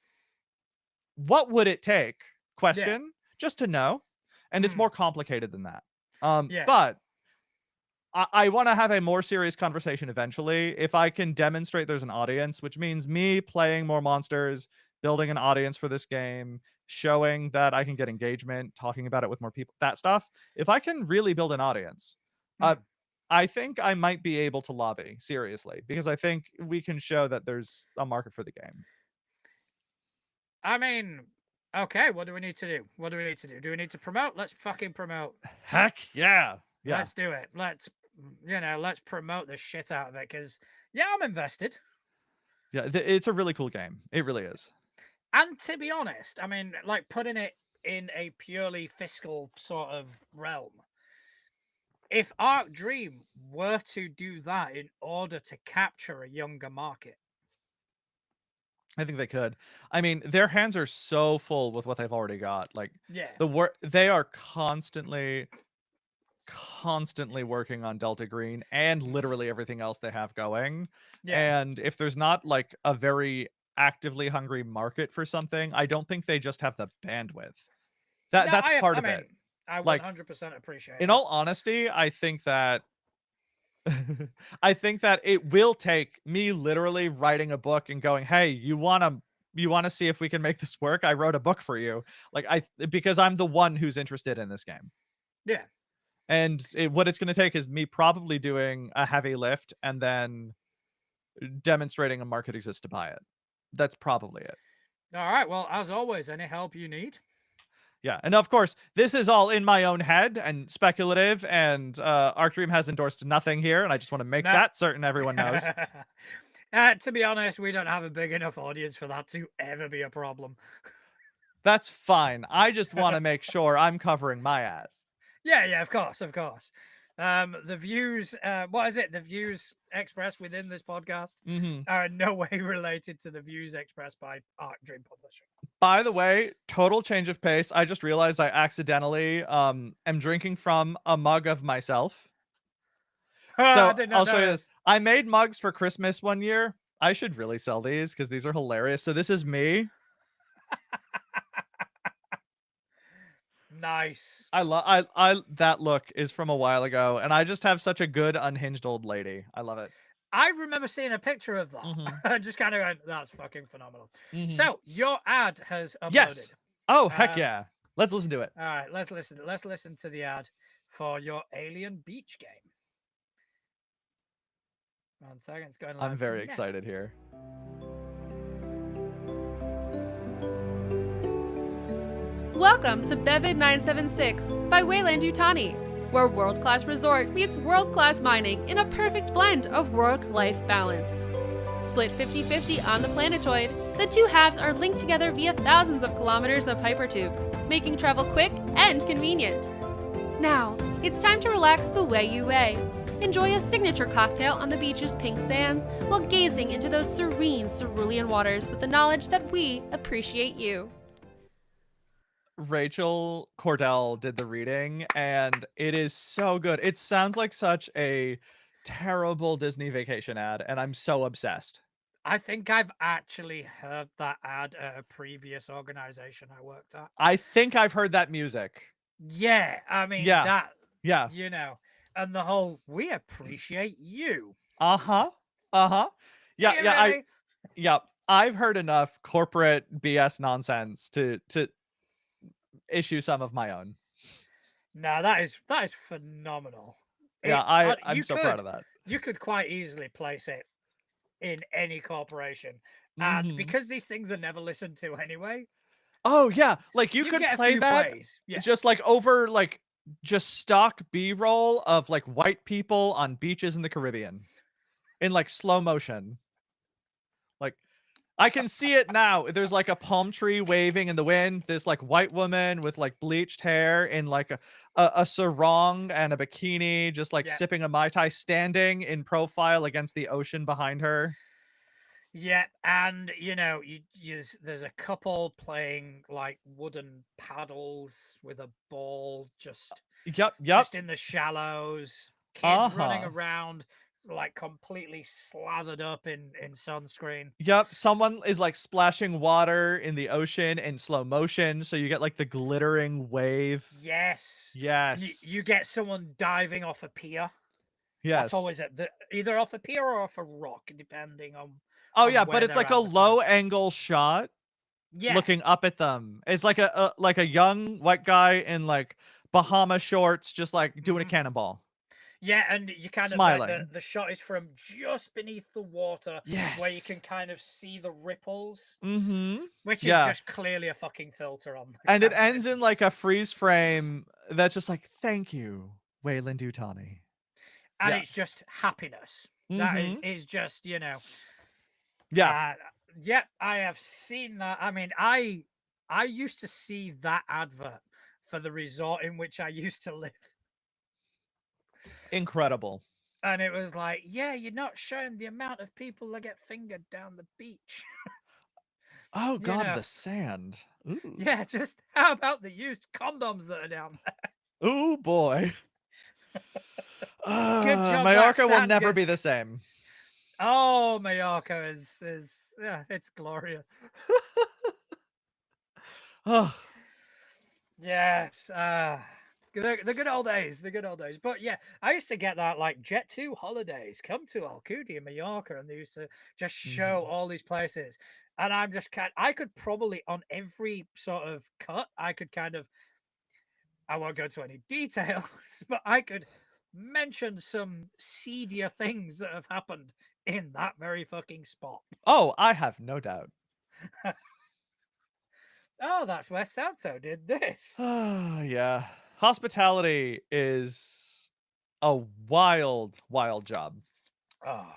what would it take Yeah. question just to know. And it's Mm, more complicated than that. yeah. But I want to have a more serious conversation eventually. If I can demonstrate there's an audience, which means me playing more monsters, building an audience for this game, showing that I can get engagement, talking about it with more people, that stuff. If I can really build an audience, uh, Mm, I think I might be able to lobby, seriously, because I think we can show that there's a market for the game. I mean, okay, what do we need to do? What do we need to do? Do we need to promote? Let's fucking promote. Heck yeah. Yeah. Let's do it. Let's promote the shit out of it because, yeah, I'm invested. Yeah, it's a really cool game. It really is. And to be honest, I mean, like putting it in a purely fiscal sort of realm, if Arc Dream were to do that in order to capture a younger market, I think they could. I mean, their hands are so full with what they've already got. Like yeah, they are constantly working on Delta Green and literally everything else they have going. yeah. And if there's not like a very actively hungry market for something, I don't think they just have the bandwidth. No, That's part I of it. mean, I Like 100% appreciate in that. all honesty, I think that I think that it will take me literally writing a book and going, "Hey, you want to see if we can make this work? I wrote a book for you." Like because I'm the one who's interested in this game. Yeah. And what it's going to take is me probably doing a heavy lift and then demonstrating a market exists to buy it. That's probably it. All right. Well, as always, any help you need? Yeah, and of course, this is all in my own head and speculative, and Arc Dream has endorsed nothing here, and I just want to make No. that certain everyone knows. To be honest, we don't have a big enough audience for that to ever be a problem. That's fine. I just want to make sure I'm covering my ass. Yeah, of course, of course. The views, what is it? The views expressed within this podcast Mhm. are in no way related to the views expressed by Arc Dream Publishing. By the way, total change of pace. I just realized I accidentally am drinking from a mug of myself. I So did not I'll show you this. notice. I made mugs for Christmas one year. I should really sell these because these are hilarious. So this is me. Nice. I love I that look is from a while ago, and I just have such a good unhinged old lady. I love it. I remember seeing a picture of that. Mhm. I just kind of went, that's fucking phenomenal. Mhm. So your ad has uploaded. Yes. Oh, heck Um, yeah. Let's listen to it. all right, let's listen. Let's listen to the ad for your Alien Beach game. 1 second, it's going live. I'm very now. excited here. Welcome to Bevid 976 by Wayland Yutani, where world-class resort meets world-class mining in a perfect blend of work-life balance. Split 50-50 on the planetoid, the two halves are linked together via thousands of kilometers of hypertube, making travel quick and convenient. Now, it's time to relax the way you weigh. Enjoy a signature cocktail on the beach's pink sands while gazing into those serene cerulean waters with the knowledge that we appreciate you. Rachel Cordell did the reading, and it is so good. It sounds like such a terrible Disney vacation ad, and I'm so obsessed. I think I've actually heard that ad at a previous organization I worked at. I think I've heard that music. Yeah, I mean Yeah. that, Yeah. you know, and the whole "we appreciate you." Uh-huh. Uh-huh. Yeah, Hey, yeah, really? yeah. I've heard enough corporate BS nonsense to issue some of my own. No, that is phenomenal. Yeah, I'm You so proud of that. you could quite easily place it in any corporation, and Mhm. because these things are never listened to anyway, Oh, yeah, like, you could get a play few that plays. Yeah, just, like, over, like, just stock B-roll of, like, white people on beaches in the Caribbean in, like, slow motion. Like, I can see it now. There's, like, a palm tree waving in the wind, this, like, white woman with, like, bleached hair in, like, a sarong and a bikini, just, like, yeah, sipping a Mai Tai, standing in profile against the ocean behind her. yeah. And there's a couple playing like wooden paddles with a ball, Yep, yep. just in the shallows. Kids running Uh-huh. around, like completely slathered up in sunscreen. Yep, someone is, like, splashing water in the ocean in slow motion, so you get, like, the glittering wave. Yes. And you Yes. get someone diving off a pier. That's Yes. always either off a pier or off a rock, depending Oh, on yeah, but where it's, they're like, a at the time. low angle shot Yeah, looking up at them. It's like a young white guy in, like, Bahama shorts just, like, doing a hmm cannonball. Yeah, and you kind of like smiling. the shot is from just beneath the water where you can Yes. kind of see the ripples, Mm-hmm. which is Yeah. just clearly a fucking filter on the And it camera. ends in like a freeze frame that's just like, thank you, Wayland Yutani. And Yeah. it's just happiness. That Mm-hmm. is just, Yeah. uh yeah, I have seen that. I mean, I used to see that advert for the resort in which I used to live. Incredible. And it was like, yeah, you're not showing the amount of people that get fingered down the beach. Oh you God, know, the sand. Ooh. yeah, just how about the used condoms that are down there? Ooh boy. Good job that Mallorca will sand never gets. be the same. Oh, Mallorca is yeah, it's glorious. Oh. Yes, the good old days, the good old days. But yeah, I used to get that like Jet2 holidays, come to Alcudia, Mallorca, and they used to just show Mhm. all these places. And I'm just I could probably on every sort of cut, I could kind of, I won't go into any details, but I could mention some seedier things that have happened in that very fucking spot. Oh, I have no doubt. Oh, that's where Santo did this. Yeah. Hospitality is a wild, wild job. Oh,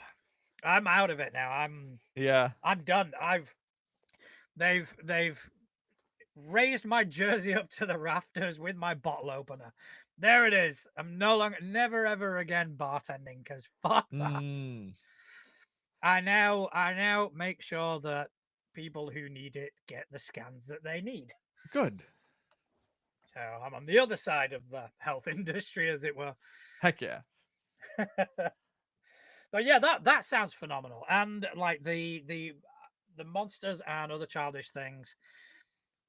I'm out of it now. Yeah. I'm done. They've raised my jersey up to the rafters with my bottle opener. There it is. I'm no longer, never ever again bartending because fuck that. Mm, I now make sure that people who need it get the scans that they need. good. So I'm on the other side of the health industry, as it were. Heck yeah. But yeah, that sounds phenomenal. And like the monsters and other childish things.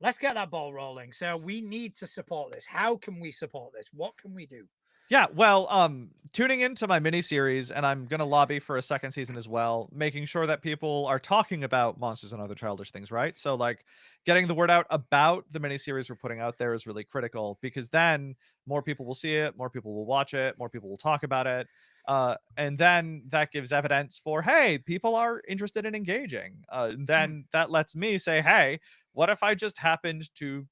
Let's get that ball rolling. So we need to support this. How can we support this? What can we do? Yeah, well, tuning into my mini series, and I'm gonna lobby for a second season as well, making sure that people are talking about monsters and other childish things, right? So, like, getting the word out about the mini series we're putting out there is really critical because then more people will see it, more people will watch it, more people will talk about it, and then that gives evidence for, hey, people are interested in engaging. Then that lets me say, hey, what if I just happened to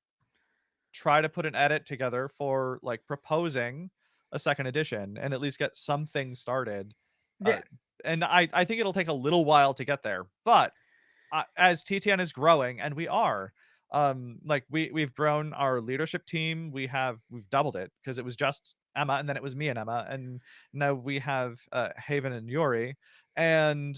try to put an edit together for like proposing a second edition and at least get something started. Uh, Yeah. and I think it'll take a little while to get there, but as TTN is growing, and we are, like we've grown our leadership team. We've doubled it because it was just Emma, and then it was me and Emma, and now we have Haven and Yuri, and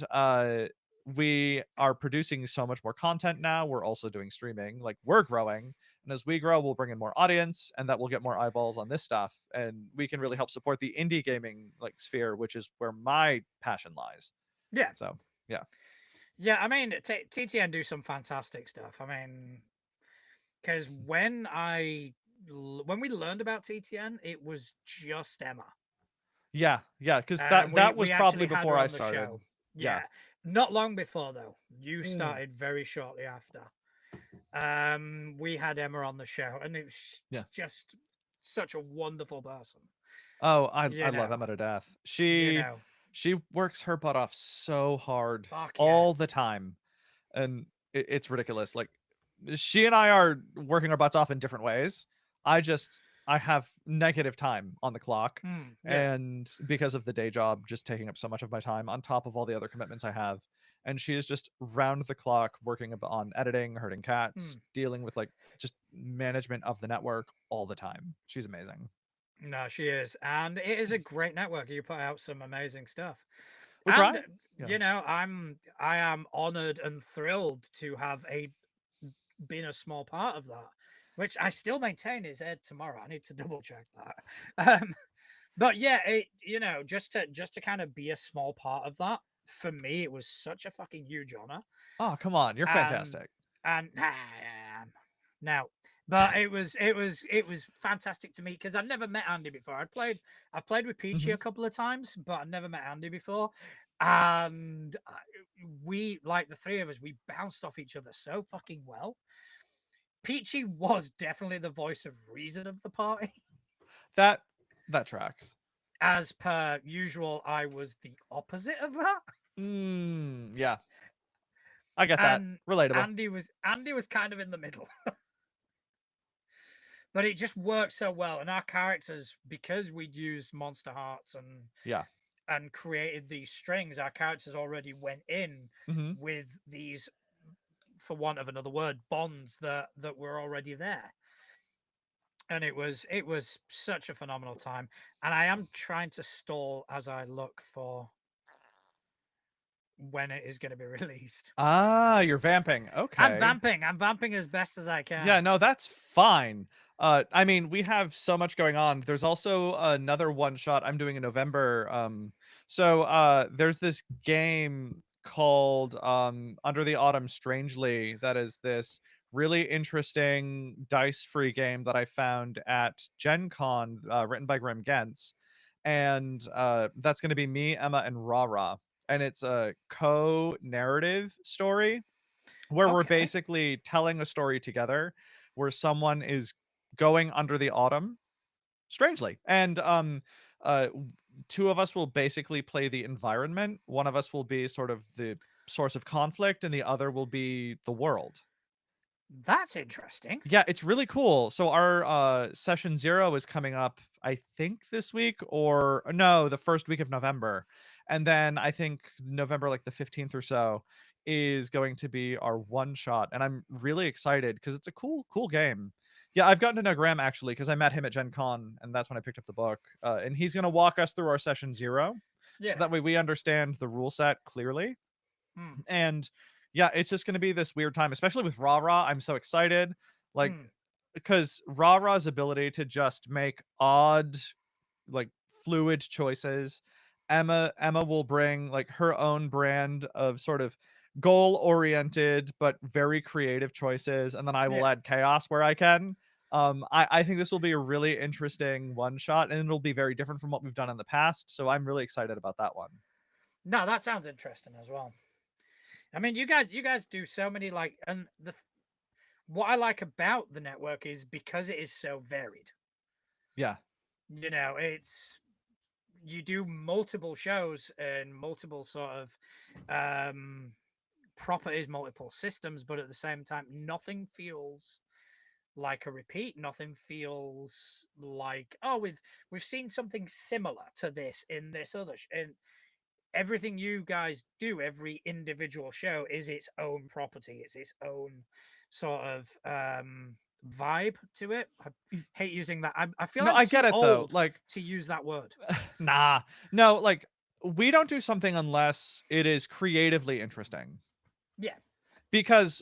we are producing so much more content now. We're also doing streaming. Like we're growing, and as we grow, we'll bring in more audience, and that will get more eyeballs on this stuff, and we can really help support the indie gaming like sphere, which is where my passion lies. Yeah. So yeah. Yeah. I mean, TTN do some fantastic stuff. I mean, because when we learned about TTN, it was just Emma. Yeah, yeah, because And that we was probably actually had before her I on the started. show. Yeah. Yeah. Not long before though. You Mm. started very shortly after. We had Emma on the show, and it was Yeah. just such a wonderful person. Oh, I You love know, Emma to death. you She know, she works her butt off so hard fuck yeah, all the time, and it's ridiculous. Like she and I are working our butts off in different ways. I have negative time on the clock, yeah, and because of the day job just taking up so much of my time on top of all the other commitments I have, and she is just round the clock working on editing, herding cats, dealing with like just management of the network all the time. She's amazing. no, she is, and it is a great network. You put out some amazing stuff, We and try. Yeah. I am honored and thrilled to have been a small part of that, which I still maintain is aired tomorrow. I need to double check that. But yeah, just to kind of be a small part of that for me, it was such a fucking huge honor. Oh, come on. You're And fantastic. now, but it was fantastic to meet because I'd never met Andy before. I've played with Peachy Mhm. a couple of times, but I've never met Andy before. And we, like the three of us, we bounced off each other so fucking well. Peachy was definitely the voice of reason of the party. That that tracks. as per usual, I was the opposite of that. Yeah, I get that. And Relatable. Andy was kind of in the middle. But it just worked so well. And our characters, because we'd used Monster Hearts Yeah. and created these strings, our characters already went in Mm-hmm. with these, for want of another word, bonds that were already there. And it was such a phenomenal time. And I am trying to stall as I look for when it is going to be released. Ah, you're vamping. I'm Okay. vamping. I'm vamping as best as I Yeah, can. no, that's fine. I mean, we have so much going on. There's also another one shot I'm doing in November. There's this game called Under the Autumn Strangely that is this really interesting dice-free game that I found at Gen Con, written by Grim Gents. And that's going to be me, Emma, and Rara. And it's a co-narrative story where we're Okay. basically telling a story together where someone is going under the autumn strangely and uh two of us will basically play the environment, one of us will be sort of the source of conflict, and the other will be the world. That's interesting. Yeah, it's really cool. So our session 0 is coming up, I think this week, or no, the first week of November. And then I think November like the 15th or so is going to be our one shot, and I'm really excited because it's a cool game. Yeah, I've gotten to know Graham actually because I met him at Gen Con, and that's when I picked up the book. And he's going to walk us through our session 0 so Yeah. that way we understand the rule set clearly. Hmm. And yeah, it's just going to be this weird time, especially with Rara. I'm so excited. Like, Hmm. because Rara's ability to just make odd, like fluid choices. Emma will bring like her own brand of sort of goal oriented but very creative choices, and then I will Yeah. add chaos where I can. I think this will be a really interesting one shot, and it'll be very different from what we've done in the past. So I'm really excited about that one. No, that sounds interesting as well. I mean, you guys do so many like, and what I like about the network is because it is so varied. Yeah. It's you do multiple shows and multiple sort of um properties, multiple systems, but at the same time, nothing feels like a repeat. Nothing feels like, oh, we've seen something similar to this in this other and everything you guys do, every individual show is its own property. It's its own sort of vibe to it. I hate using that. I feel No, I'm I get too it though. old Like, to use that word. nah, no, like we don't do something unless it is creatively interesting. Yeah. Because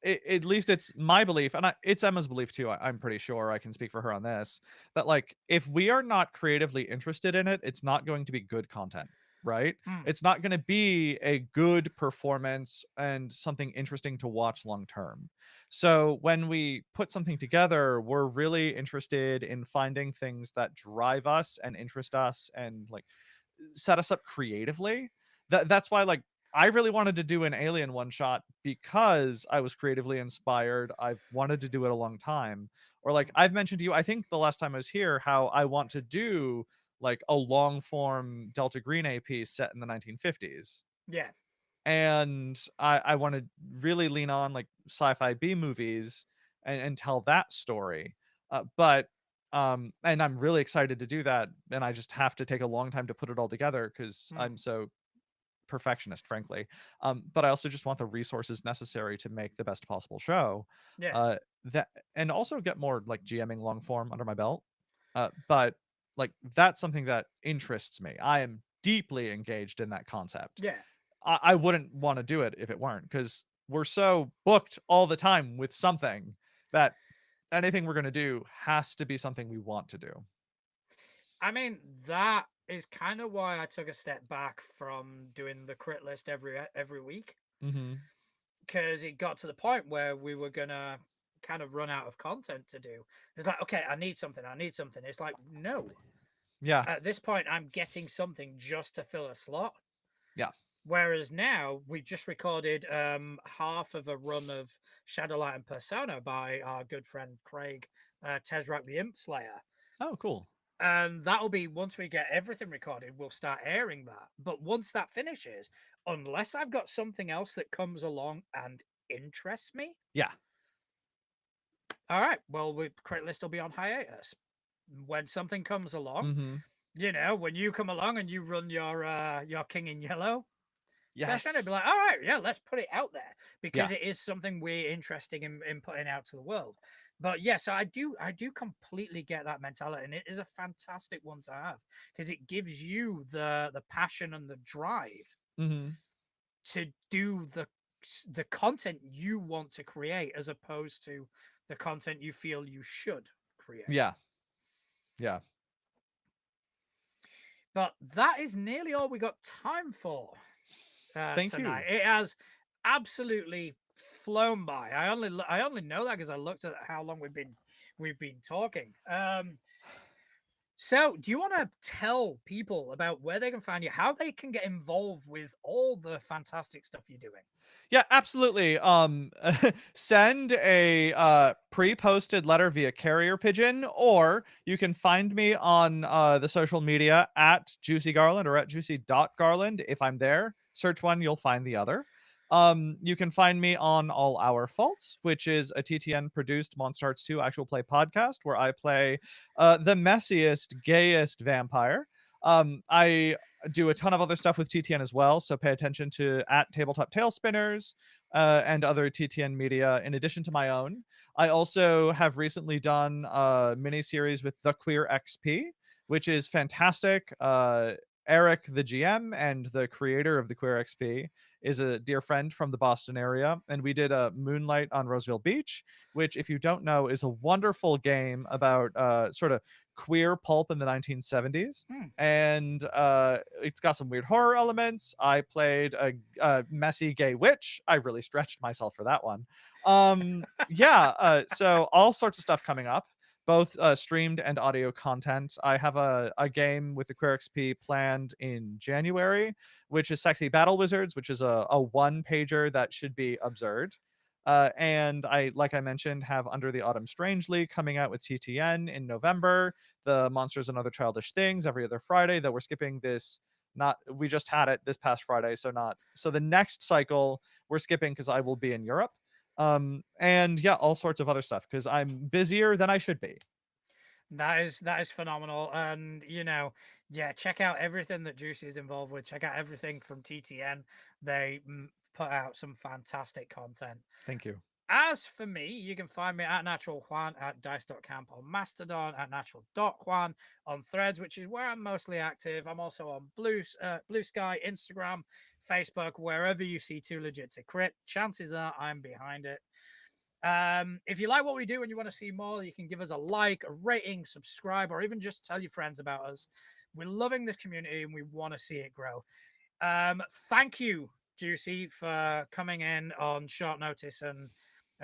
at least it's my belief, and it's Emma's belief too. I'm pretty sure I can speak for her on this. That like, if we are not creatively interested in it, it's not going to be good content, right? Mm, It's not going to be a good performance and something interesting to watch long term. So when we put something together, we're really interested in finding things that drive us and interest us and like set us up creatively. That's why like I really wanted to do an Alien one shot because I was creatively inspired. I've wanted to do it a long time. Or like mm. I've mentioned to you, I think the last time I was here, how I want to do like a long form Delta Green A piece set in the 1950s. Yeah. And I want to really lean on like sci-fi B movies and tell that story. And I'm really excited to do that. And I just have to take a long time to put it all together because Mm, I'm so perfectionist, frankly. But I also just want the resources necessary to make the best possible show. yeah. Uh, that and also get more like GMing long form under my belt. But like that's something that interests me. I am deeply engaged in that concept. Yeah. I wouldn't want to do it if it weren't, because we're so booked all the time with something that anything we're going to do has to be something we want to do. I mean, that is kind of why I took a step back from doing the crit list every week, Mm-hmm. because it got to the point where we were gonna kind of run out of content to do. It's like, okay, I need something. I need something. It's like, no. Yeah. At this point, I'm getting something just to fill a slot. Yeah. Whereas now we just recorded half of a run of Shadowlight and Persona by our good friend Craig Tezrak the Imp Slayer. Oh, cool. And that'll be once we get everything recorded, we'll start airing that. But once that finishes, unless I've got something else that comes along and interests me, Yeah. all right, well, the crit list will be on hiatus. When something comes along, Mm-hmm. when you come along and you run your King in Yellow session, it'd be Yes. like, all right, yeah, let's put it out there because Yeah. it is something we're interested in putting out to the world. But yes, I do completely get that mentality, and it is a fantastic one to have because it gives you the passion and the drive Mm-hmm. to do the content you want to create as opposed to the content you feel you should create. Yeah. Yeah. But that is nearly all we got time for Thank you. tonight. It has absolutely flown by. I only know that because I looked at how long we've been talking. So, do you want to tell people about where they can find you, how they can get involved with all the fantastic stuff you're doing? Yeah, absolutely. Send a pre-posted letter via carrier pigeon, or you can find me on the social media at Juicy Garland or at juicy.garland. If I'm there, search one, you'll find the other. You can find me on All Our Faults, which is a TTN produced Monster Hearts 2 actual play podcast where I play the messiest, gayest vampire. I do a ton of other stuff with TTN as well, so pay attention to at Tabletop Tailspinners and other TTN media in addition to my own. I also have recently done a mini series with The Queer XP, which is fantastic. Eric, the GM and the creator of The Queer XP, is a dear friend from the Boston area, and we did a Moonlight on Roseville Beach, which, if you don't know, is a wonderful game about sort of queer pulp in the 1970s. And it's got some weird horror elements. I played a messy gay witch. I really stretched myself for that one. So all sorts of stuff coming up, both streamed and audio content. I have a game with the Queer XP planned in January, which is Sexy Battle Wizards, which is a one pager that should be absurd. And I, like I mentioned, have Under the Autumn Strangely coming out with TTN in November. The Monsters and Other Childish Things every other Friday, though we're skipping this. Not we just had it this past Friday, so the next cycle we're skipping because I will be in Europe. And yeah, all sorts of other stuff because I'm busier than I should be. That is phenomenal, and check out everything that Juicy is involved with. Check out everything from TTN. They put out some fantastic content. Thank you. As for me, you can find me at Natural Juan at dice.camp on Mastodon, at natural.juan on Threads, which is where I'm mostly active. I'm also on Blue Sky, Instagram, Facebook, wherever you see Too Legit to Crit. Chances are I'm behind it. If you like what we do and you want to see more, you can give us a like, a rating, subscribe, or even just tell your friends about us. We're loving this community and we want to see it grow. Thank you, Juicy, for coming in on short notice and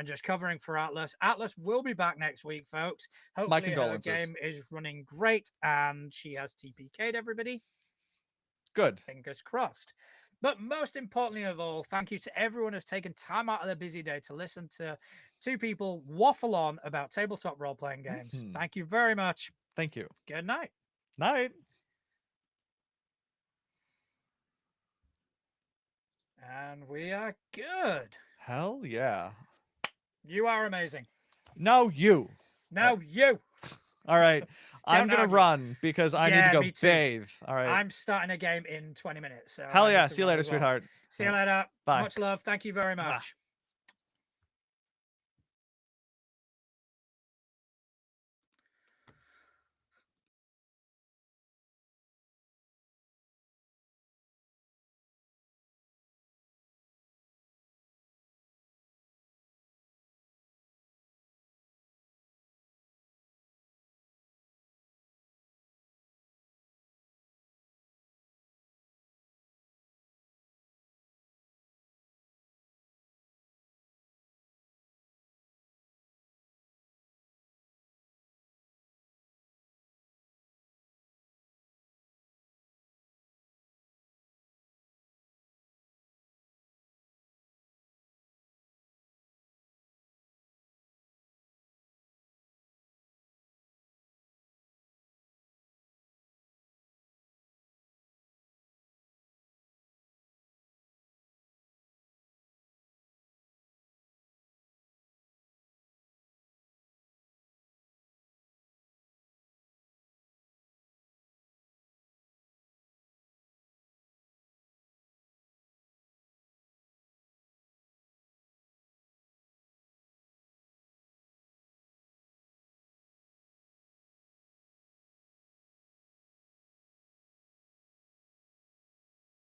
just covering for Atlas. Atlas will be back next week, folks. Hopefully her game is running great and she has TPK'd everybody. Good. Fingers crossed. But most importantly of all, thank you to everyone who's taken time out of their busy day to listen to two people waffle on about tabletop role-playing games. Thank you very much. Thank you. Good night. Night. And we are good. Hell yeah. You are amazing. No, you. No, you. All right. I'm going to run because I need to go bathe. All right. I'm starting a game in 20 minutes. So hell yeah. See you later, sweetheart. See you later. Bye. Much love. Thank you very much.